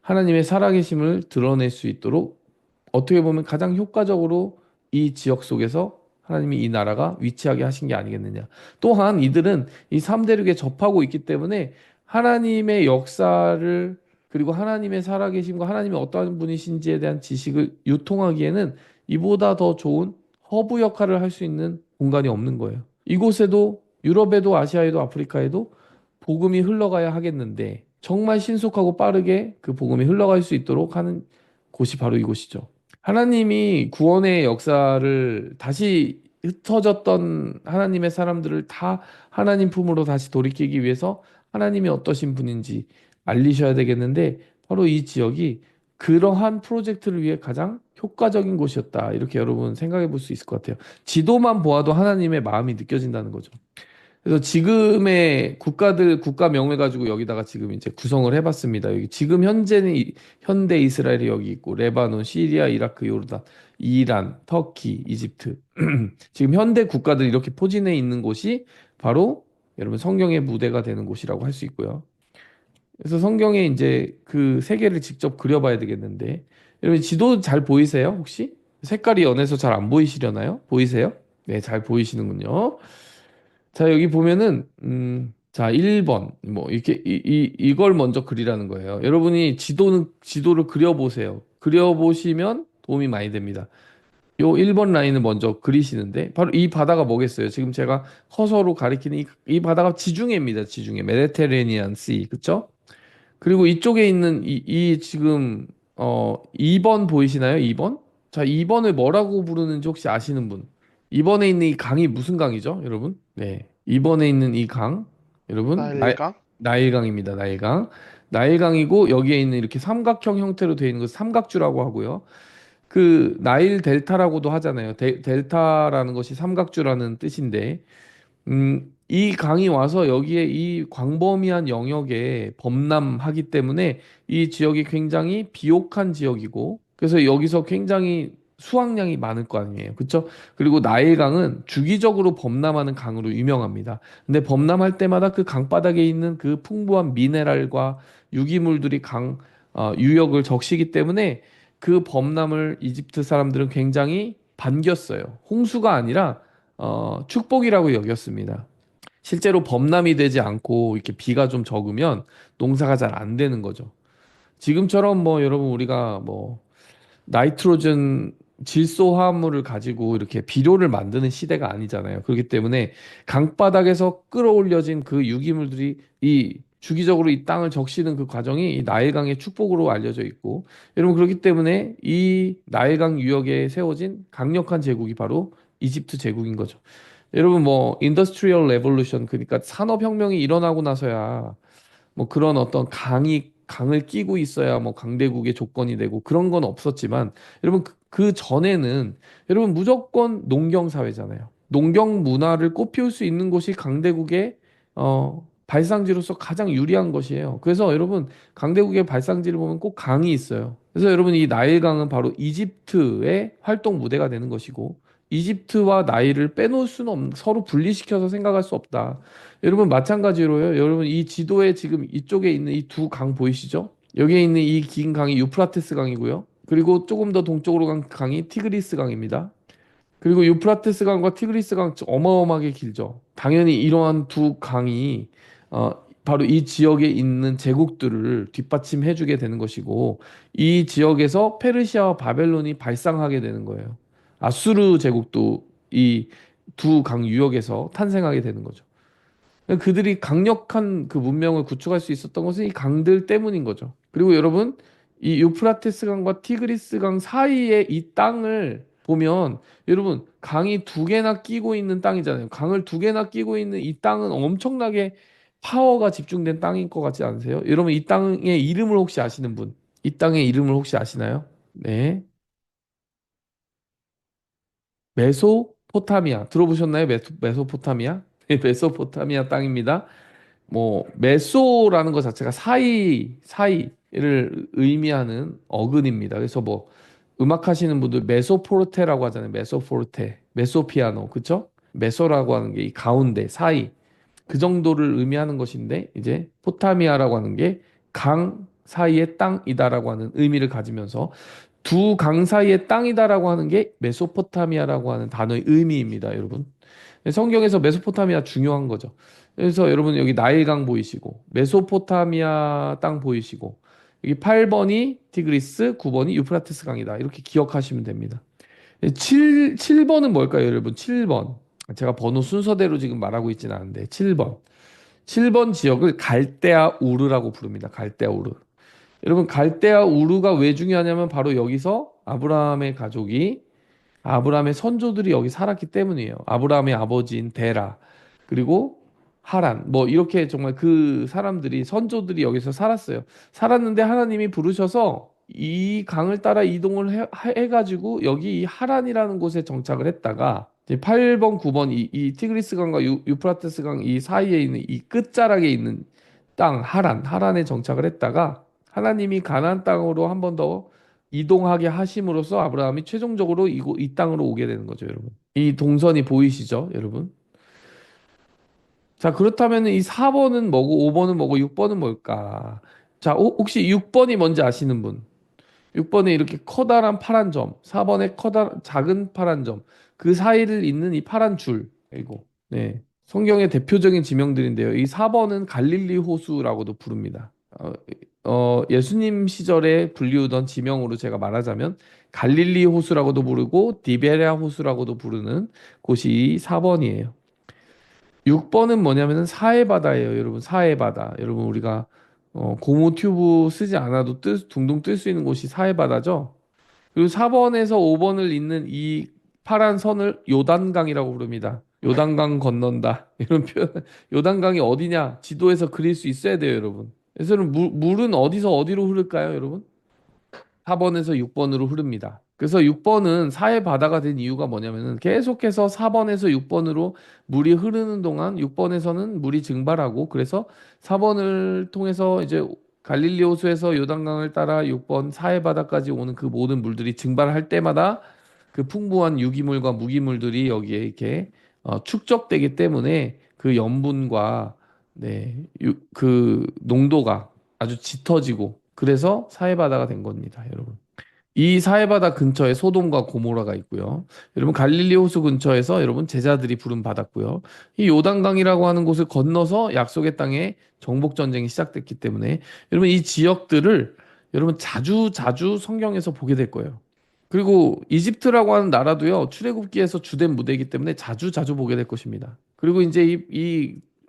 하나님의 살아계심을 드러낼 수 있도록 어떻게 보면 가장 효과적으로 이 지역 속에서 하나님이 이 나라가 위치하게 하신 게 아니겠느냐. 또한 이들은 이 3대륙에 접하고 있기 때문에 하나님의 역사를 그리고 하나님의 살아계심과 하나님이 어떠한 분이신지에 대한 지식을 유통하기에는 이보다 더 좋은 허브 역할을 할 수 있는 공간이 없는 거예요. 이곳에도 유럽에도 아시아에도 아프리카에도 복음이 흘러가야 하겠는데 정말 신속하고 빠르게 그 복음이 흘러갈 수 있도록 하는 곳이 바로 이곳이죠. 하나님이 구원의 역사를 다시 흩어졌던 하나님의 사람들을 다 하나님 품으로 다시 돌이키기 위해서 하나님이 어떠신 분인지 알리셔야 되겠는데 바로 이 지역이 그러한 프로젝트를 위해 가장 효과적인 곳이었다. 이렇게 여러분 생각해 볼 수 있을 것 같아요. 지도만 보아도 하나님의 마음이 느껴진다는 거죠. 그래서 지금의 국가들 국가명을 가지고 여기다가 지금 이제 구성을 해봤습니다. 여기 지금 현재는 현대 이스라엘이 여기 있고 레바논, 시리아, 이라크, 요르단, 이란, 터키, 이집트. 지금 현대 국가들이 이렇게 포진해 있는 곳이 바로 여러분 성경의 무대가 되는 곳이라고 할 수 있고요. 그래서 성경에 이제 그 세계를 직접 그려봐야 되겠는데 여러분 지도 잘 보이세요? 혹시? 색깔이 연해서 잘 안 보이시려나요? 보이세요? 네, 잘 보이시는군요. 자, 여기 보면은, 자, 1번. 뭐, 이렇게, 이걸 먼저 그리라는 거예요. 여러분이 지도를 그려보세요. 그려보시면 도움이 많이 됩니다. 요 1번 라인을 먼저 그리시는데, 바로 이 바다가 뭐겠어요? 지금 제가 커서로 가리키는 이 바다가 지중해입니다. 지중해. 메디테레니안 씨. 그쵸? 그리고 이쪽에 있는 이 지금, 2번 보이시나요? 2번? 자, 2번을 뭐라고 부르는지 혹시 아시는 분? 2번에 있는 이 강이 무슨 강이죠, 여러분? 네. 2번에 있는 이 강, 여러분, 나일강? 나일강입니다. 나일강. 나일강이고 여기에 있는 이렇게 삼각형 형태로 되어 있는 것 삼각주라고 하고요. 그 나일 델타라고도 하잖아요. 델타라는 것이 삼각주라는 뜻인데 이 강이 와서 여기에 이 광범위한 영역에 범람하기 때문에 이 지역이 굉장히 비옥한 지역이고, 그래서 여기서 굉장히 수확량이 많을 거 아니에요. 그렇죠? 그리고 나일강은 주기적으로 범람하는 강으로 유명합니다. 근데 범람할 때마다 그 강바닥에 있는 그 풍부한 미네랄과 유기물들이 유역을 적시기 때문에 그 범람을 이집트 사람들은 굉장히 반겼어요. 홍수가 아니라 축복이라고 여겼습니다. 실제로 범람이 되지 않고 이렇게 비가 좀 적으면 농사가 잘 안 되는 거죠. 지금처럼 뭐 여러분 우리가 뭐 나이트로젠 질소 화합물을 가지고 이렇게 비료를 만드는 시대가 아니잖아요. 그렇기 때문에 강바닥에서 끌어올려진 그 유기물들이 이 주기적으로 이 땅을 적시는 그 과정이 이 나일강의 축복으로 알려져 있고 여러분 그렇기 때문에 이 나일강 유역에 세워진 강력한 제국이 바로 이집트 제국인 거죠. 여러분 뭐 인더스트리얼 레볼루션 그러니까 산업혁명이 일어나고 나서야 뭐 그런 어떤 강을 끼고 있어야 뭐 강대국의 조건이 되고 그런 건 없었지만 여러분 그 전에는 여러분 무조건 농경 사회잖아요. 농경 문화를 꽃피울 수 있는 곳이 강대국의 발상지로서 가장 유리한 것이에요. 그래서 여러분 강대국의 발상지를 보면 꼭 강이 있어요. 그래서 여러분 이 나일강은 바로 이집트의 활동 무대가 되는 것이고 이집트와 나일을 빼놓을 수는 서로 분리시켜서 생각할 수 없다. 여러분 마찬가지로요. 여러분 이 지도에 지금 이쪽에 있는 이 두 강 보이시죠? 여기에 있는 이 긴 강이 유프라테스 강이고요. 그리고 조금 더 동쪽으로 간 강이 티그리스 강입니다. 그리고 유프라테스 강과 티그리스 강 어마어마하게 길죠. 당연히 이러한 두 강이 어, 바로 이 지역에 있는 제국들을 뒷받침해주게 되는 것이고 이 지역에서 페르시아와 바벨론이 발상하게 되는 거예요. 아수르 제국도 이 두 강 유역에서 탄생하게 되는 거죠. 그들이 강력한 그 문명을 구축할 수 있었던 것은 이 강들 때문인 거죠. 그리고 여러분, 이 유프라테스 강과 티그리스 강 사이에 이 땅을 보면 여러분, 강이 두 개나 끼고 있는 땅이잖아요. 강을 두 개나 끼고 있는 이 땅은 엄청나게 파워가 집중된 땅인 것 같지 않으세요? 여러분, 이 땅의 이름을 혹시 아시는 분? 이 땅의 이름을 혹시 아시나요? 네. 메소포타미아. 들어보셨나요? 메소포타미아? 네, 메소포타미아 땅입니다. 뭐 메소라는 것 자체가 사이를 의미하는 어근입니다. 그래서 뭐 음악 하시는 분들 메소포르테라고 하잖아요. 메소포르테, 메소피아노, 그쵸? 메소라고 하는 게 이 가운데 사이 그 정도를 의미하는 것인데 이제 포타미아라고 하는 게 강 사이의 땅이다라고 하는 의미를 가지면서 두 강 사이의 땅이다라고 하는 게 메소포타미아라고 하는 단어의 의미입니다, 여러분. 성경에서 메소포타미아 중요한 거죠. 그래서 여러분 여기 나일강 보이시고 메소포타미아 땅 보이시고 여기 8번이 티그리스, 9번이 유프라테스 강이다. 이렇게 기억하시면 됩니다. 7번은 뭘까요, 여러분? 7번. 제가 번호 순서대로 지금 말하고 있지는 않은데 7번. 7번 지역을 갈대아 우르라고 부릅니다. 갈대아 우르. 여러분 갈대아 우르가 왜 중요하냐면 바로 여기서 아브라함의 가족이 아브라함의 선조들이 여기 살았기 때문이에요. 아브라함의 아버지인 데라, 그리고 하란, 뭐 이렇게 정말 그 사람들이 선조들이 여기서 살았어요. 살았는데 하나님이 부르셔서 이 강을 따라 이동을 해가지고 여기 이 하란이라는 곳에 정착을 했다가 이제 8번, 9번 이 티그리스 강과 유프라테스 강 이 사이에 있는 이 끝자락에 있는 땅 하란에 정착을 했다가 하나님이 가나안 땅으로 한 번 더 이동하게 하심으로써 아브라함이 최종적으로 이 땅으로 오게 되는 거죠, 여러분. 이 동선이 보이시죠, 여러분? 자, 그렇다면 이 4번은 뭐고 5번은 뭐고 6번은 뭘까? 자, 혹시 6번이 뭔지 아시는 분? 6번에 이렇게 커다란 파란 점, 4번에 커다란 작은 파란 점, 그 사이를 잇는 이 파란 줄. 이거. 네. 성경의 대표적인 지명들인데요. 이 4번은 갈릴리 호수라고도 부릅니다. 예수님 시절에 불리우던 지명으로 제가 말하자면 갈릴리 호수라고도 부르고 디베랴 호수라고도 부르는 곳이 이 4번이에요. 6번은 뭐냐면은 사해바다예요, 여러분. 사해바다. 여러분 우리가 고무 튜브 쓰지 않아도 둥둥 뜰 수 있는 곳이 사해바다죠. 그리고 4번에서 5번을 잇는 이 파란 선을 요단강이라고 부릅니다. 요단강 건넌다. 이런 표현. 요단강이 어디냐? 지도에서 그릴 수 있어야 돼요, 여러분. 그래서 물은 어디서 어디로 흐를까요, 여러분? 4번에서 6번으로 흐릅니다. 그래서 6번은 사해 바다가 된 이유가 뭐냐면은 계속해서 4번에서 6번으로 물이 흐르는 동안 6번에서는 물이 증발하고 그래서 4번을 통해서 이제 갈릴리 호수에서 요단강을 따라 6번 사해 바다까지 오는 그 모든 물들이 증발할 때마다 그 풍부한 유기물과 무기물들이 여기에 이렇게 축적되기 때문에 그 염분과 그 농도가 아주 짙어지고 그래서 사해바다가 된 겁니다, 여러분. 이 사해바다 근처에 소돔과 고모라가 있고요. 여러분 갈릴리 호수 근처에서 여러분 제자들이 부름 받았고요. 이 요단강이라고 하는 곳을 건너서 약속의 땅에 정복 전쟁이 시작됐기 때문에 여러분 이 지역들을 여러분 자주 자주 성경에서 보게 될 거예요. 그리고 이집트라고 하는 나라도요, 출애굽기에서 주된 무대이기 때문에 자주 자주 보게 될 것입니다. 그리고 이제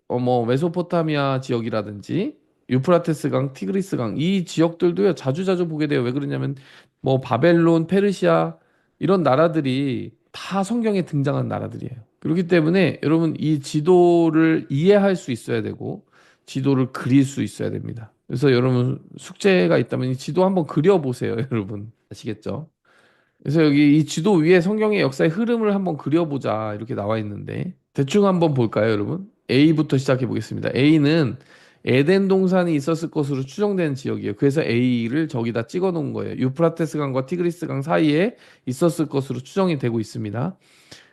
뭐, 메소포타미아 지역이라든지, 유프라테스 강, 티그리스 강, 이 지역들도요, 자주 자주 보게 돼요. 왜 그러냐면, 뭐, 바벨론, 페르시아, 이런 나라들이 다 성경에 등장한 나라들이에요. 그렇기 때문에 여러분, 이 지도를 이해할 수 있어야 되고, 지도를 그릴 수 있어야 됩니다. 그래서 여러분, 숙제가 있다면 이 지도 한번 그려보세요, 여러분. 아시겠죠? 그래서 여기 이 지도 위에 성경의 역사의 흐름을 한번 그려보자 이렇게 나와 있는데 대충 한번 볼까요, 여러분? A부터 시작해 보겠습니다. A는 에덴 동산이 있었을 것으로 추정되는 지역이에요. 그래서 A를 저기다 찍어 놓은 거예요. 유프라테스 강과 티그리스 강 사이에 있었을 것으로 추정이 되고 있습니다.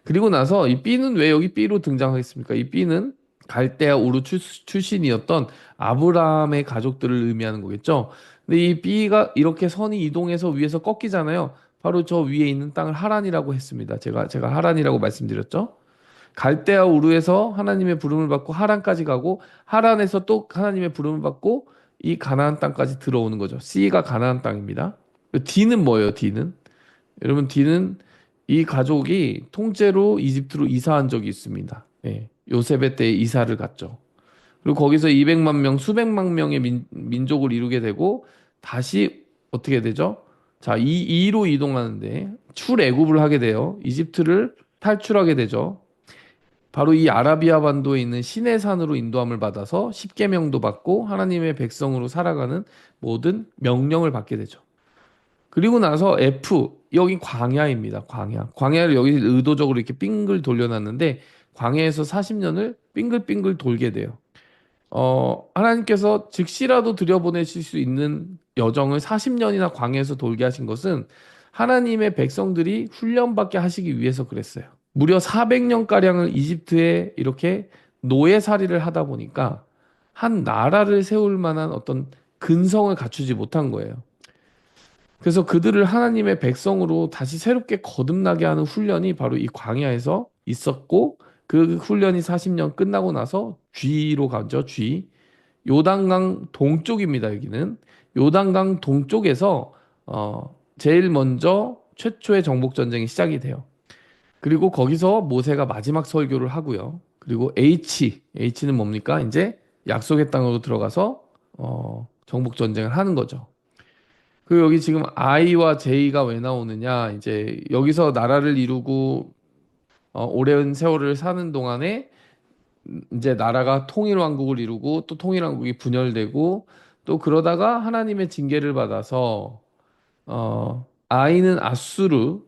그리고 나서 이 B는 왜 여기 B로 등장하겠습니까? 이 B는 갈대아 우르 출신이었던 아브라함의 가족들을 의미하는 거겠죠. 근데 이 B가 이렇게 선이 이동해서 위에서 꺾이잖아요. 바로 저 위에 있는 땅을 하란이라고 했습니다. 제가 하란이라고 말씀드렸죠. 갈대아 우르에서 하나님의 부름을 받고 하란까지 가고 하란에서 또 하나님의 부름을 받고 이 가나안 땅까지 들어오는 거죠. C가 가나안 땅입니다. D는 뭐예요? D는 여러분 D는 이 가족이 통째로 이집트로 이사한 적이 있습니다. 예, 요셉의 때에 이사를 갔죠. 그리고 거기서 200만 명, 수백만 명의 민족을 이루게 되고 다시 어떻게 되죠? 자, 이로 이동하는데 출애굽을 하게 돼요. 이집트를 탈출하게 되죠. 바로 이 아라비아 반도에 있는 시내산으로 인도함을 받아서 십계명도 받고 하나님의 백성으로 살아가는 모든 명령을 받게 되죠. 그리고 나서 F 여기 광야입니다. 광야. 광야를 여기 의도적으로 이렇게 빙글 돌려놨는데 광야에서 40년을 빙글빙글 돌게 돼요. 하나님께서 즉시라도 들여보내실 수 있는 여정을 40년이나 광야에서 돌게 하신 것은 하나님의 백성들이 훈련받게 하시기 위해서 그랬어요. 무려 400년가량을 이집트에 이렇게 노예살이를 하다 보니까 한 나라를 세울 만한 어떤 근성을 갖추지 못한 거예요. 그래서 그들을 하나님의 백성으로 다시 새롭게 거듭나게 하는 훈련이 바로 이 광야에서 있었고 그 훈련이 40년 끝나고 나서 G로 가죠. G. 요단강 동쪽입니다. 여기는 요단강 동쪽에서 제일 먼저 최초의 정복 전쟁이 시작이 돼요. 그리고 거기서 모세가 마지막 설교를 하고요. 그리고 H는 뭡니까? 이제 약속의 땅으로 들어가서 정복 전쟁을 하는 거죠. 그 여기 지금 I와 J가 왜 나오느냐? 이제 여기서 나라를 이루고 오랜 세월을 사는 동안에 이제 나라가 통일왕국을 이루고 또 통일왕국이 분열되고 또 그러다가 하나님의 징계를 받아서 I는 아수르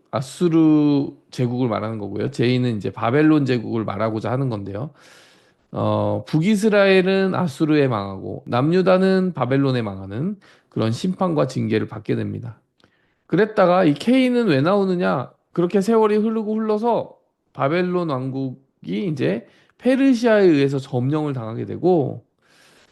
제국을 말하는 거고요. J는 이제 바벨론 제국을 말하고자 하는 건데요. 북이스라엘은 아수르에 망하고 남유다는 바벨론에 망하는 그런 심판과 징계를 받게 됩니다. 그랬다가 이 K는 왜 나오느냐? 그렇게 세월이 흐르고 흘러서 바벨론 왕국이 이제 페르시아에 의해서 점령을 당하게 되고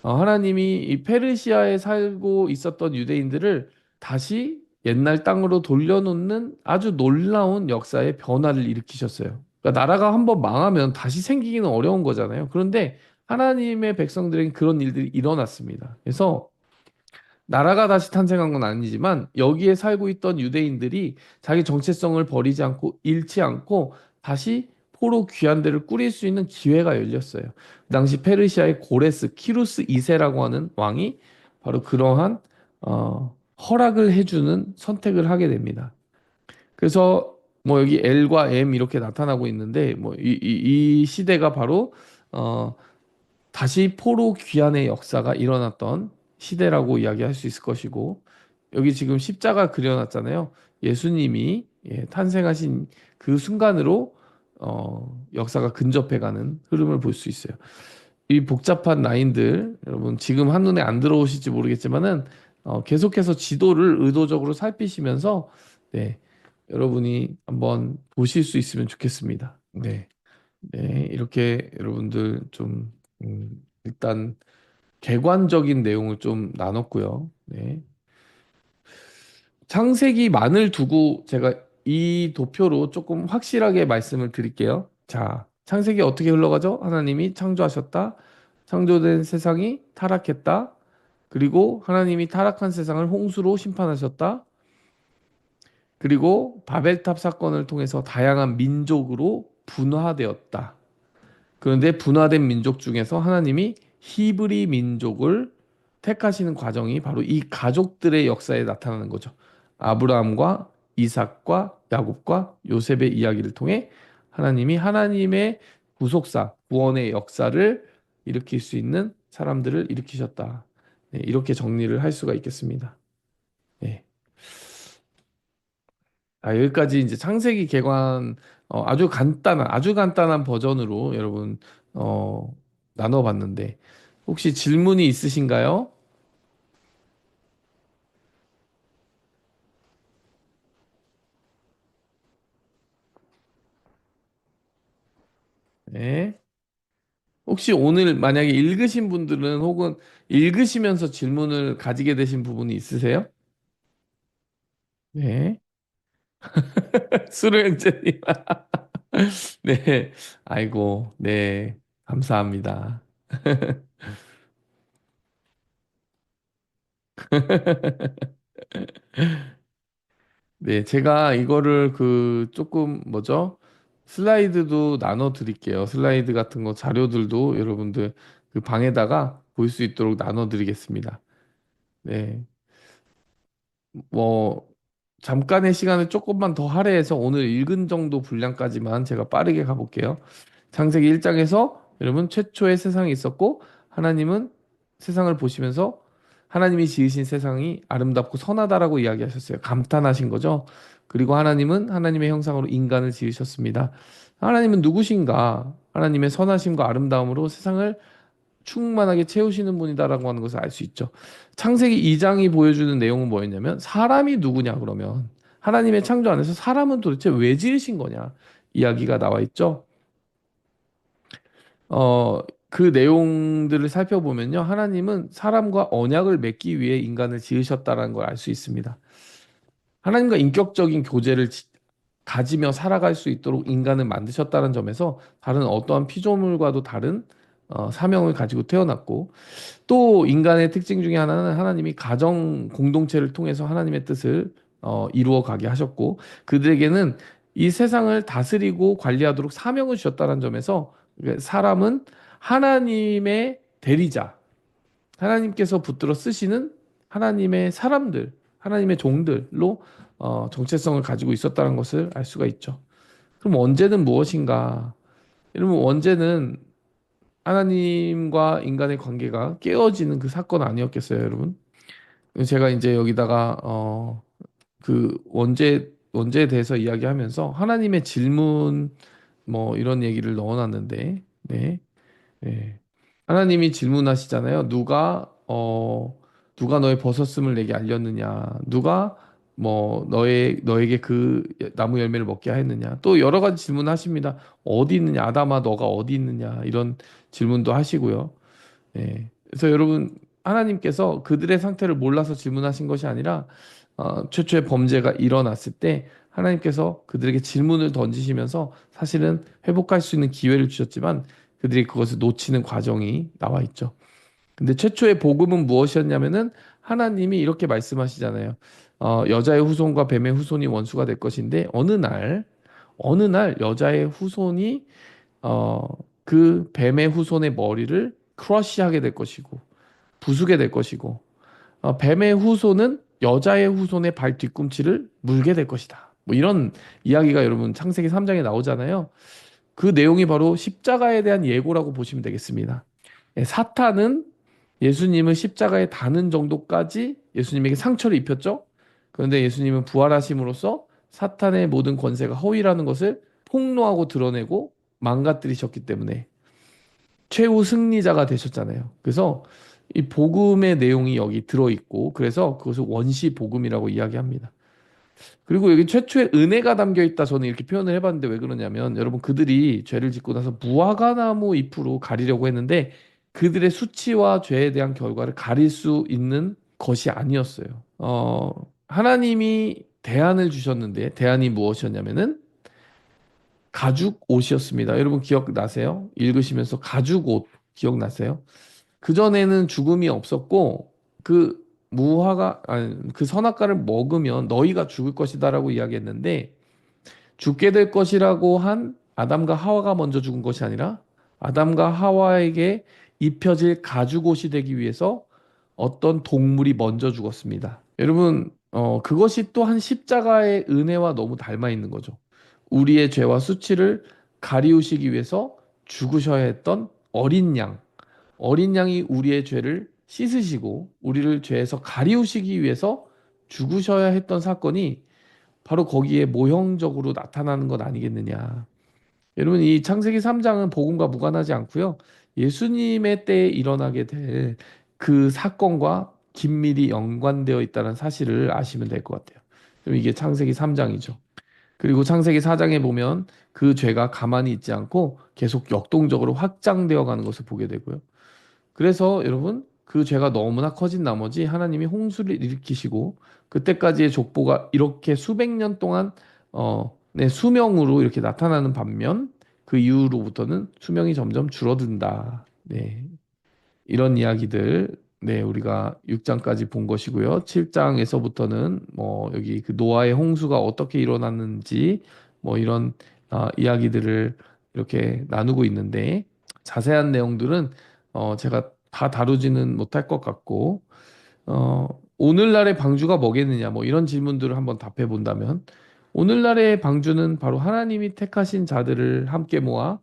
하나님이 이 페르시아에 살고 있었던 유대인들을 다시 옛날 땅으로 돌려놓는 아주 놀라운 역사의 변화를 일으키셨어요. 그러니까 나라가 한번 망하면 다시 생기기는 어려운 거잖아요. 그런데 하나님의 백성들에게 그런 일들이 일어났습니다. 그래서 나라가 다시 탄생한 건 아니지만 여기에 살고 있던 유대인들이 자기 정체성을 버리지 않고 잃지 않고 다시 포로 귀환대를 꾸릴 수 있는 기회가 열렸어요. 그 당시 페르시아의 고레스, 키루스 2세라고 하는 왕이 바로 그러한 허락을 해주는 선택을 하게 됩니다. 그래서 뭐 여기 L과 M 이렇게 나타나고 있는데 뭐 이 시대가 바로 어, 다시 포로 귀환의 역사가 일어났던 시대라고 이야기할 수 있을 것이고 여기 지금 십자가 그려놨잖아요. 예수님이 탄생하신 그 순간으로 역사가 근접해가는 흐름을 볼 수 있어요. 이 복잡한 라인들 여러분 지금 한눈에 안 들어오실지 모르겠지만은 계속해서 지도를 의도적으로 살피시면서 네, 여러분이 한번 보실 수 있으면 좋겠습니다. 네. 네, 이렇게 여러분들 좀 일단 객관적인 내용을 좀 나눴고요. 네. 창세기만을 두고 제가 이 도표로 조금 확실하게 말씀을 드릴게요. 자, 창세기 어떻게 흘러가죠? 하나님이 창조하셨다. 창조된 세상이 타락했다. 그리고 하나님이 타락한 세상을 홍수로 심판하셨다. 그리고 바벨탑 사건을 통해서 다양한 민족으로 분화되었다. 그런데 분화된 민족 중에서 하나님이 히브리 민족을 택하시는 과정이 바로 이 가족들의 역사에 나타나는 거죠. 아브라함과 이삭과 야곱과 요셉의 이야기를 통해 하나님이 하나님의 구속사, 구원의 역사를 일으킬 수 있는 사람들을 일으키셨다. 네, 이렇게 정리를 할 수가 있겠습니다. 네. 여기까지 이제 창세기 개관 아주 간단한 버전으로 여러분 어, 나눠봤는데 혹시 질문이 있으신가요? 네. 혹시 오늘 만약에 읽으신 분들은 혹은 읽으시면서 질문을 가지게 되신 부분이 있으세요? 네. 수로형제님. 네. 아이고, 네. 감사합니다. 네, 제가 이거를 그 조금 뭐죠? 슬라이드도 나눠 드릴게요. 슬라이드 같은 거 자료들도 여러분들 그 방에다가 볼 수 있도록 나눠 드리겠습니다. 네. 뭐 잠깐의 시간을 조금만 더 할애해서 오늘 읽은 정도 분량까지만 제가 빠르게 가볼게요. 창세기 1장에서 여러분 최초의 세상이 있었고 하나님은 세상을 보시면서 하나님이 지으신 세상이 아름답고 선하다라고 이야기하셨어요. 감탄하신 거죠. 그리고 하나님은 하나님의 형상으로 인간을 지으셨습니다. 하나님은 누구신가? 하나님의 선하심과 아름다움으로 세상을 충만하게 채우시는 분이다라고 하는 것을 알 수 있죠. 창세기 2장이 보여주는 내용은 뭐였냐면 사람이 누구냐 그러면 하나님의 창조 안에서 사람은 도대체 왜 지으신 거냐 이야기가 나와 있죠. 어, 그 내용들을 살펴보면요. 하나님은 사람과 언약을 맺기 위해 인간을 지으셨다는 걸 알 수 있습니다. 하나님과 인격적인 교제를 가지며 살아갈 수 있도록 인간을 만드셨다는 점에서 다른 어떠한 피조물과도 다른 사명을 가지고 태어났고 또 인간의 특징 중에 하나는 하나님이 가정 공동체를 통해서 하나님의 뜻을 이루어 가게 하셨고 그들에게는 이 세상을 다스리고 관리하도록 사명을 주셨다는 점에서 사람은 하나님의 대리자, 하나님께서 붙들어 쓰시는 하나님의 사람들, 하나님의 종들로 정체성을 가지고 있었다는 것을 알 수가 있죠. 그럼 원죄는 무엇인가? 여러분 원죄는 하나님과 인간의 관계가 깨어지는 그 사건 아니었겠어요, 여러분? 제가 이제 여기다가 그 원죄에 대해서 이야기하면서 하나님의 질문 뭐 이런 얘기를 넣어놨는데, 네. 예. 하나님이 질문하시잖아요. 누가 너의 벗었음을 내게 알렸느냐? 누가 뭐 너에게 그 나무 열매를 먹게 하였느냐? 또 여러 가지 질문하십니다. 어디 있느냐? 아담아, 너가 어디 있느냐? 이런 질문도 하시고요. 예. 그래서 여러분, 하나님께서 그들의 상태를 몰라서 질문하신 것이 아니라, 최초의 범죄가 일어났을 때, 하나님께서 그들에게 질문을 던지시면서 사실은 회복할 수 있는 기회를 주셨지만, 그들이 그것을 놓치는 과정이 나와 있죠. 근데 최초의 복음은 무엇이었냐면은, 하나님이 이렇게 말씀하시잖아요. 여자의 후손과 뱀의 후손이 원수가 될 것인데, 어느 날 여자의 후손이 어, 그 뱀의 후손의 머리를 크러쉬하게 될 것이고 부수게 될 것이고 뱀의 후손은 여자의 후손의 발 뒤꿈치를 물게 될 것이다. 뭐 이런 이야기가 여러분 창세기 3장에 나오잖아요. 그 내용이 바로 십자가에 대한 예고라고 보시면 되겠습니다. 예, 사탄은 예수님을 십자가에 다는 정도까지 예수님에게 상처를 입혔죠. 그런데 예수님은 부활하심으로써 사탄의 모든 권세가 허위라는 것을 폭로하고 드러내고 망가뜨리셨기 때문에 최후 승리자가 되셨잖아요. 그래서 이 복음의 내용이 여기 들어있고 그래서 그것을 원시 복음이라고 이야기합니다. 그리고 여기 최초의 은혜가 담겨 있다 저는 이렇게 표현을 해봤는데 왜 그러냐면 여러분 그들이 죄를 짓고 나서 무화과나무 잎으로 가리려고 했는데 그들의 수치와 죄에 대한 결과를 가릴 수 있는 것이 아니었어요. 하나님이 대안을 주셨는데 대안이 무엇이었냐면은 가죽 옷이었습니다. 여러분 기억나세요? 읽으시면서 가죽 옷 기억나세요? 그전에는 죽음이 없었고 그 아니, 그 선악과를 먹으면 너희가 죽을 것이다라고 이야기했는데 죽게 될 것이라고 한 아담과 하와가 먼저 죽은 것이 아니라 아담과 하와에게 입혀질 가죽 옷이 되기 위해서 어떤 동물이 먼저 죽었습니다. 여러분, 그것이 또한 십자가의 은혜와 너무 닮아 있는 거죠. 우리의 죄와 수치를 가리우시기 위해서 죽으셔야 했던 어린 양이 우리의 죄를 씻으시고 우리를 죄에서 가리우시기 위해서 죽으셔야 했던 사건이 바로 거기에 모형적으로 나타나는 것 아니겠느냐. 여러분, 이 창세기 3장은 복음과 무관하지 않고요. 예수님의 때에 일어나게 될 그 사건과 긴밀히 연관되어 있다는 사실을 아시면 될 것 같아요. 그럼 이게 창세기 3장이죠. 그리고 창세기 4장에 보면 그 죄가 가만히 있지 않고 계속 역동적으로 확장되어 가는 것을 보게 되고요. 그래서 여러분 그 죄가 너무나 커진 나머지 하나님이 홍수를 일으키시고 그때까지의 족보가 이렇게 수백 년 동안 네, 수명으로 이렇게 나타나는 반면 그 이후로부터는 수명이 점점 줄어든다. 네, 이런 이야기들 네, 우리가 6장까지 본 것이고요. 7장에서부터는 뭐 여기 그 노아의 홍수가 어떻게 일어났는지 뭐 이런 이야기들을 이렇게 나누고 있는데 자세한 내용들은 제가 다 다루지는 못할 것 같고 오늘날의 방주가 뭐겠느냐 뭐 이런 질문들을 한번 답해 본다면 오늘날의 방주는 바로 하나님이 택하신 자들을 함께 모아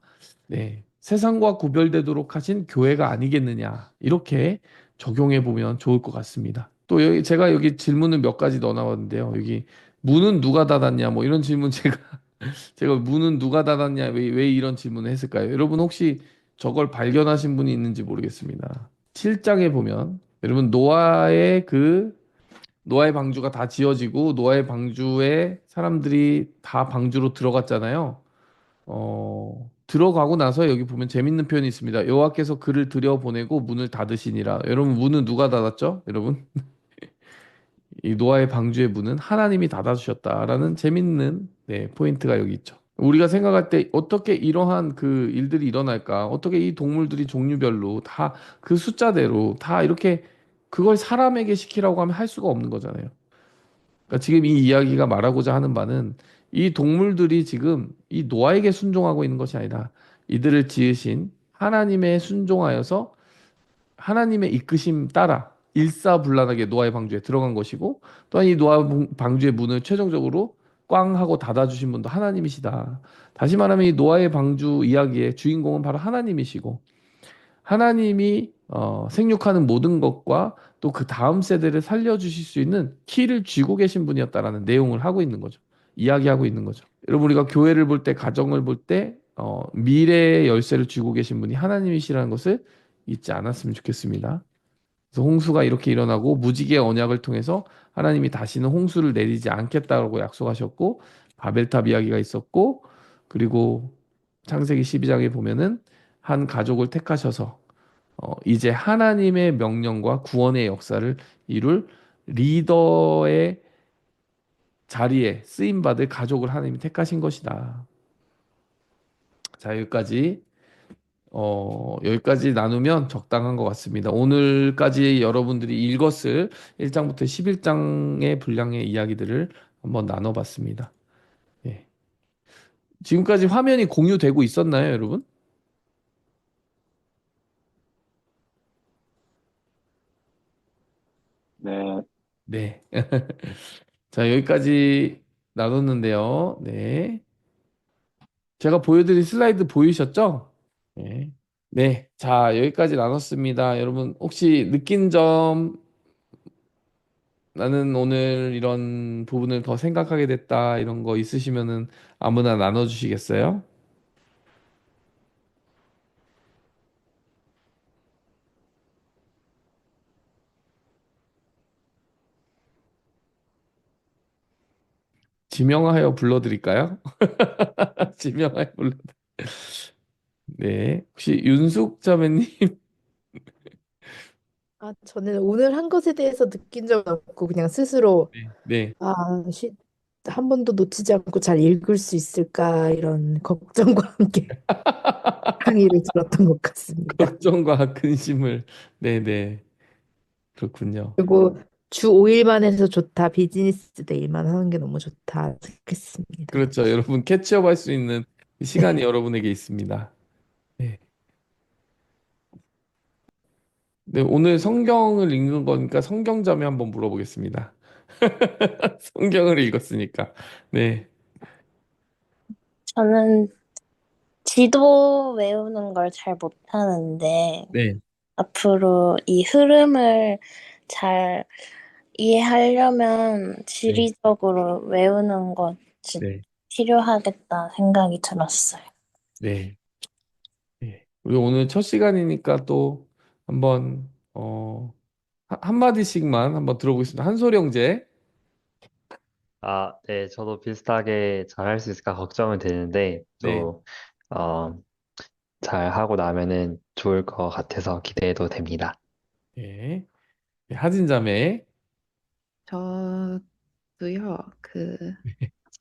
네, 세상과 구별되도록 하신 교회가 아니겠느냐 이렇게 적용해 보면 좋을 것 같습니다. 또 여기 제가 여기 질문을 몇 가지 넣어놨는데요. 여기 문은 누가 닫았냐 뭐 이런 질문 제가 문은 누가 닫았냐 왜 이런 질문을 했을까요? 여러분 혹시 저걸 발견하신 분이 있는지 모르겠습니다. 7장에 보면 여러분 노아의 방주가 다 지어지고 노아의 방주에 사람들이 다 방주로 들어갔잖아요. 들어가고 나서 여기 보면 재밌는 표현이 있습니다. 여호와께서 그를 들여보내고 문을 닫으시니라. 여러분 문은 누가 닫았죠? 여러분 이 노아의 방주의 문은 하나님이 닫아주셨다라는 재밌는 네, 포인트가 여기 있죠. 우리가 생각할 때 어떻게 이러한 그 일들이 일어날까? 어떻게 이 동물들이 종류별로 다 그 숫자대로 다 이렇게 그걸 사람에게 시키라고 하면 할 수가 없는 거잖아요. 그러니까 지금 이 이야기가 말하고자 하는 바는 이 동물들이 지금 이 노아에게 순종하고 있는 것이 아니라 이들을 지으신 하나님의 순종하여서 하나님의 이끄심 따라 일사불란하게 노아의 방주에 들어간 것이고 또한 이 노아 방주의 문을 최종적으로 꽝 하고 닫아주신 분도 하나님이시다. 다시 말하면 이 노아의 방주 이야기의 주인공은 바로 하나님이시고 하나님이 생육하는 모든 것과 또 그 다음 세대를 살려주실 수 있는 키를 쥐고 계신 분이었다라는 내용을 하고 있는 거죠. 이야기하고 있는 거죠. 여러분, 우리가 교회를 볼 때, 가정을 볼 때, 미래의 열쇠를 쥐고 계신 분이 하나님이시라는 것을 잊지 않았으면 좋겠습니다. 그래서 홍수가 이렇게 일어나고 무지개의 언약을 통해서 하나님이 다시는 홍수를 내리지 않겠다고 약속하셨고, 바벨탑 이야기가 있었고, 그리고 창세기 12장에 보면은 한 가족을 택하셔서 이제 하나님의 명령과 구원의 역사를 이룰 리더의 자리에 쓰임 받을 가족을 하나님이 택하신 것이다. 자, 여기까지 나누면 적당한 것 같습니다. 오늘까지 여러분들이 읽었을 1장부터 11장의 분량의 이야기들을 한번 나눠봤습니다. 예. 지금까지 화면이 공유되고 있었나요, 여러분? 네, 네. 자, 여기까지 나눴는데요. 네. 제가 보여드린 슬라이드 보이셨죠? 네. 네. 자, 여기까지 나눴습니다. 여러분, 혹시 느낀 점, 나는 오늘 이런 부분을 더 생각하게 됐다, 이런 거 있으시면은 아무나 나눠주시겠어요? 지명하여 불러드릴까요? 지명하여 불러. 네. 혹시 윤숙 자매님? 아, 저는 오늘 한 것에 대해서 느낀 적은 없고 그냥 스스로 네. 네. 아, 한 번도 놓치지 않고 잘 읽을 수 있을까 이런 걱정과 함께 강의를 들었던 것 같습니다. 걱정과 근심을. 네네. 그렇군요. 그리고 주 5일만 해서 좋다. 비즈니스 데이만 하는 게 너무 좋다. 생각했습니다. 그렇죠. 여러분, 캐치업 할 수 있는 시간이 여러분에게 있습니다. 네. 네, 오늘 성경을 읽는 거니까 성경자매 한번 물어보겠습니다. 성경을 읽었으니까. 네, 저는 지도 외우는 걸 잘 못하는데, 네, 앞으로 이 흐름을 잘 이해하려면 네, 지리적으로 외우는 것이 네, 필요하겠다 생각이 들었어요. 네, 네. 우리 오늘 첫 시간이니까 또 한번, 한마디씩만 한번 들어보겠습니다. 한솔이 형제. 아, 네, 저도 비슷하게 잘 할 수 있을까 걱정은 되는데, 네, 또, 어, 잘 하고 나면은 좋을 것 같아서 기대해도 됩니다. 네, 네, 하진 자매. 저도요,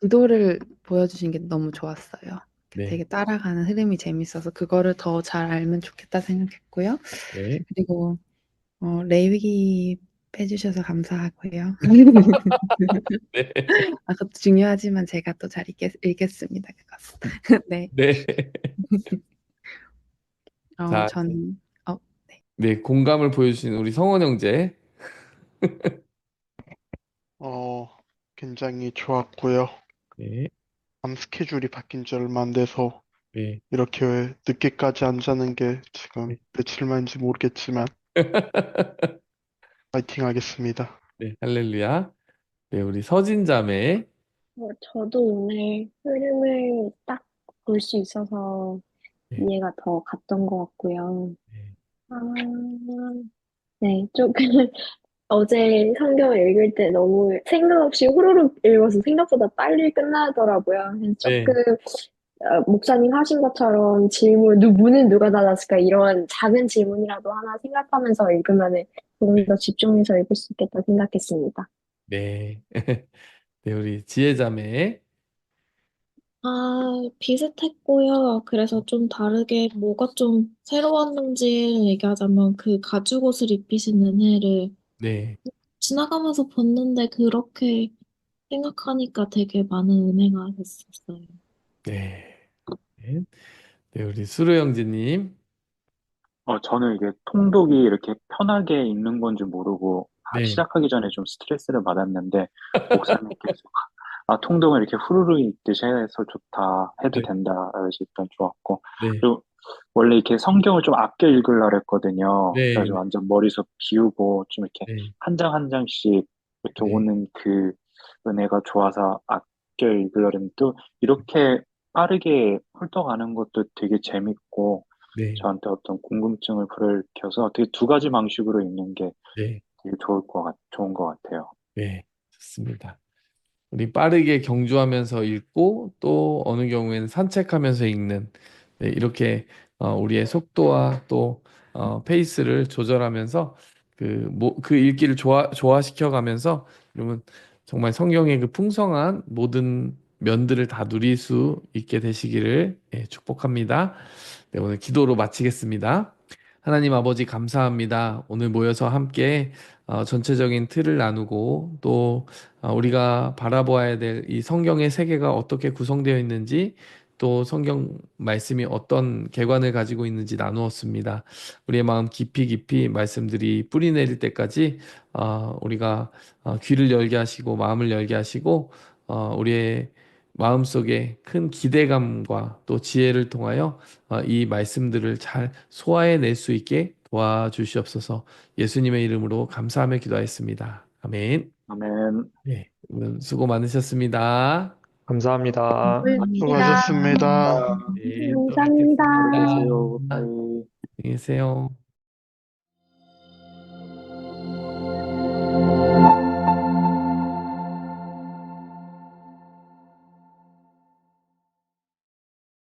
지도를 보여주신 게 너무 좋았어요. 네, 되게 따라가는 흐름이 재밌어서 그거를 더 잘 알면 좋겠다 생각했고요. 네, 그리고, 레위기 빼주셔서 감사하고요. 네, 아, 그것도 중요하지만 제가 또 잘 읽겠습니다. 그것. 네. 네. 자, 저는, 네. 네, 공감을 보여주신 우리 성원 형제. 어, 굉장히 좋았고요. 네, 밤 스케줄이 바뀐 지 얼마 안 돼서 네, 이렇게 늦게까지 안 자는 게 지금 네. 며칠 만인지 모르겠지만 파이팅 하겠습니다. 네, 할렐루야. 네, 우리 서진 자매. 저도 오늘 흐름을 딱 볼 수 있어서 네, 이해가 더 갔던 것 같고요. 네, 아, 네, 조금 어제 성경을 읽을 때 너무 생각 없이 후루룩 읽어서 생각보다 빨리 끝나더라고요. 그래서 네, 조금 목사님 하신 것처럼 문은 누가 닫았을까 이런 작은 질문이라도 하나 생각하면서 읽으면 조금 더 집중해서 읽을 수 있겠다 생각했습니다. 네. 네, 우리 지혜자매. 비슷했고요. 그래서 좀 다르게 뭐가 좀 새로웠는지 얘기하자면 그 가죽 옷을 입히신 은혜를 네, 지나가면서 봤는데 그렇게 생각하니까 되게 많은 은혜가 됐었어요. 네, 네, 네, 우리 수로 형제님. 저는 이게 통독이 이렇게 편하게 읽는 건지 모르고 네, 시작하기 전에 좀 스트레스를 받았는데 목사님께서 통독을 이렇게 후루룩 읽듯이 해서 좋다, 해도 네, 된다, 그래서 일단 좋았고 네, 그리고 원래 이렇게 성경을 좀 아껴 읽으려고 했거든요. 네, 그래서 완전 머릿속 비우고 좀 이렇게 네, 한 장 한 장씩 이렇게 네, 오는 그 은혜가 좋아서 아껴 읽으려고 했는데 또 이렇게 빠르게 훑어가는 것도 되게 재밌고 네, 저한테 어떤 궁금증을 불러일으켜서 되게 두 가지 방식으로 읽는 게 네, 되게 좋은 것 같아요. 네, 좋습니다. 우리 빠르게 경주하면서 읽고 또 어느 경우에는 산책하면서 읽는 네, 이렇게 우리의 속도와 또 페이스를 조절하면서 그 읽기를 좋아시켜 가면서 여러분 정말 성경의 그 풍성한 모든 면들을 다 누릴 수 있게 되시기를 축복합니다. 네, 오늘 기도로 마치겠습니다. 하나님 아버지 감사합니다. 오늘 모여서 함께 전체적인 틀을 나누고 또 우리가 바라보아야 될 이 성경의 세계가 어떻게 구성되어 있는지 또 성경 말씀이 어떤 개관을 가지고 있는지 나누었습니다. 우리의 마음 깊이 깊이 말씀들이 뿌리 내릴 때까지 우리가 귀를 열게 하시고 마음을 열게 하시고 우리의 마음속에 큰 기대감과 또 지혜를 통하여 이 말씀들을 잘 소화해낼 수 있게 도와주시옵소서. 예수님의 이름으로 감사하며 기도하였습니다. 아멘. 아멘. 네, 여러분 수고 많으셨습니다. 감사합니다. 감사합니다. 수고하셨습니다. 네, 또 감사합니다. 안녕히 뵙겠습니다. 계세요. 안녕히 빠이. 계세요.